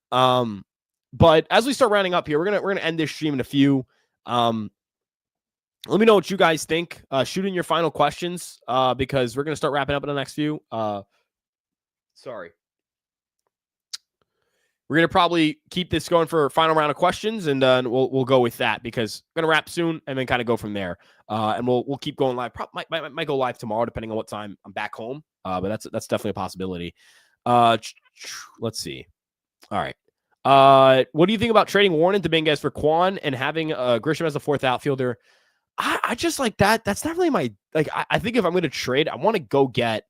But as we start rounding up here, we're gonna end this stream in a few. Let me know what you guys think. Shoot in your final questions, because we're gonna start wrapping up in the next few. Sorry. We're going to probably keep this going for a final round of questions, and we'll go with that, because we're going to wrap soon and then kind of go from there. And we'll keep going live. Might go live tomorrow, depending on what time I'm back home. But that's definitely a possibility. Let's see. All right. What do you think about trading Warren and Dominguez for Quan and having Grisham as a fourth outfielder? I just like that. That's not really my, like, I think if I'm going to trade, I want to go get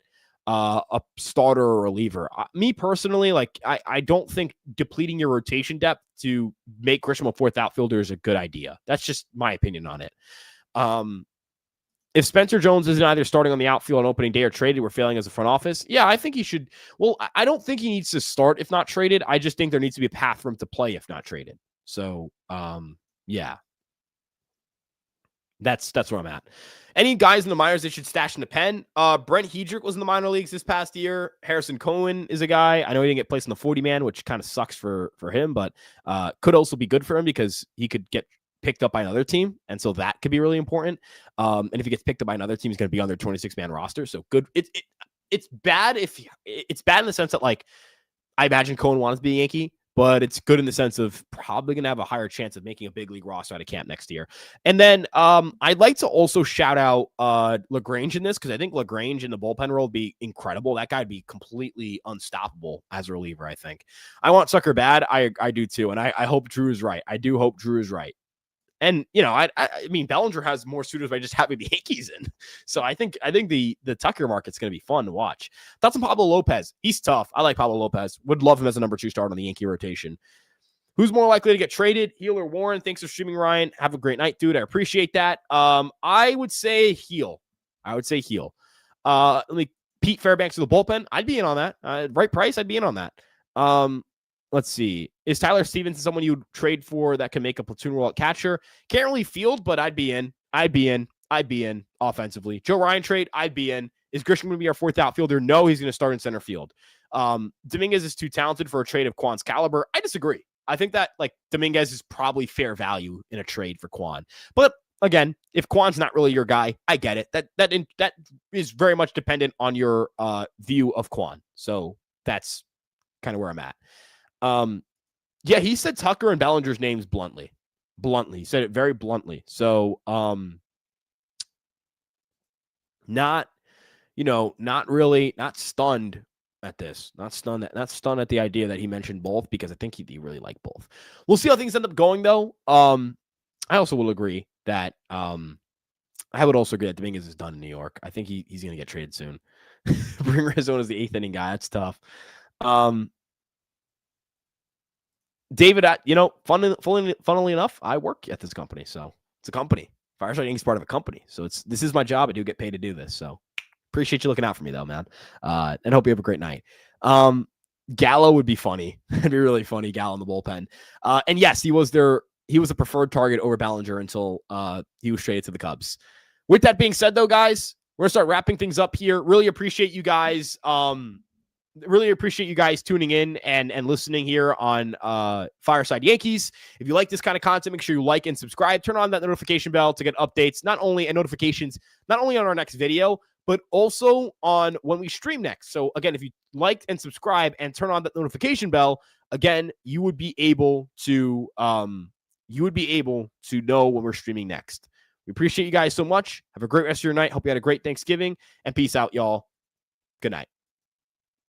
a starter or reliever. Me personally, like I don't think depleting your rotation depth to make Grisham a fourth outfielder is a good idea. That's just my opinion on it. If Spencer Jones isn't either starting on the outfield on opening day or traded, we're failing as a front office. Yeah, I think he should. Well, I don't think he needs to start if not traded. I just think there needs to be a path for him to play if not traded. So, yeah. That's where I'm at. Any guys in the minors that should stash in the pen? Brent Hedrick was in the minor leagues this past year. Harrison Cohen is a guy. I know he didn't get placed in the 40-man, which kind of sucks for him, but could also be good for him because he could get picked up by another team, and so that could be really important. And if he gets picked up by another team, he's going to be on their 26-man roster. So good. It's bad it's bad in the sense that, like, I imagine Cohen wanted to be a Yankee, but it's good in the sense of probably going to have a higher chance of making a big league roster out of camp next year. And then I'd like to also shout out LaGrange in this, because I think LaGrange in the bullpen role would be incredible. That guy would be completely unstoppable as a reliever, I think. I want Tucker bad. I do too, and I hope Drew is right. I do hope Drew is right. And I mean, Bellinger has more suitors by just having the Yankees in. So I think the Tucker market's going to be fun to watch. Thoughts on Pablo Lopez? He's tough. I like Pablo Lopez. Would love him as a number 2 start on the Yankee rotation. Who's more likely to get traded? Heel or Warren? Thanks for streaming, Ryan. Have a great night, dude. I appreciate that. I would say Heel. Pete Fairbanks to the bullpen. I'd be in on that. Right price, I'd be in on that. Let's see. Is Tyler Stevenson someone you would trade for that can make a platoon role at catcher? Can't really field, but I'd be in. I'd be in offensively. Joe Ryan trade, I'd be in. Is Grisham going to be our 4th outfielder? No, he's going to start in center field. Dominguez is too talented for a trade of Kwan's caliber. I disagree. I think that Dominguez is probably fair value in a trade for Kwan. But again, if Kwan's not really your guy, I get it. That is very much dependent on your view of Kwan. So that's kind of where I'm at. Yeah, he said Tucker and Bellinger's names bluntly. He said it very bluntly. So not stunned at this. Not stunned at the idea that he mentioned both, because I think he really liked both. We'll see how things end up going, though. I also will agree that I would also agree that Dominguez is done in New York. I think he's going to get traded soon. Bring Rizzo as the 8th inning guy. That's tough. David, funnily enough, I work at this company, so it's a company. Fireside Yankees part of a company, so this is my job. I do get paid to do this, so appreciate you looking out for me, though, man. And hope you have a great night. Gallo would be funny. It'd be really funny. Gallo in the bullpen. And yes, he was a preferred target over Bellinger until he was traded to the Cubs. With that being said, though, guys, we're gonna start wrapping things up here. Really appreciate you guys. Really appreciate you guys tuning in and listening here on Fireside Yankees. If you like this kind of content, make sure you like and subscribe. Turn on that notification bell to get updates, not only on our next video, but also on when we stream next. So again, if you like and subscribe and turn on that notification bell, again, you would be able to know when we're streaming next. We appreciate you guys so much. Have a great rest of your night. Hope you had a great Thanksgiving, and peace out, y'all. Good night.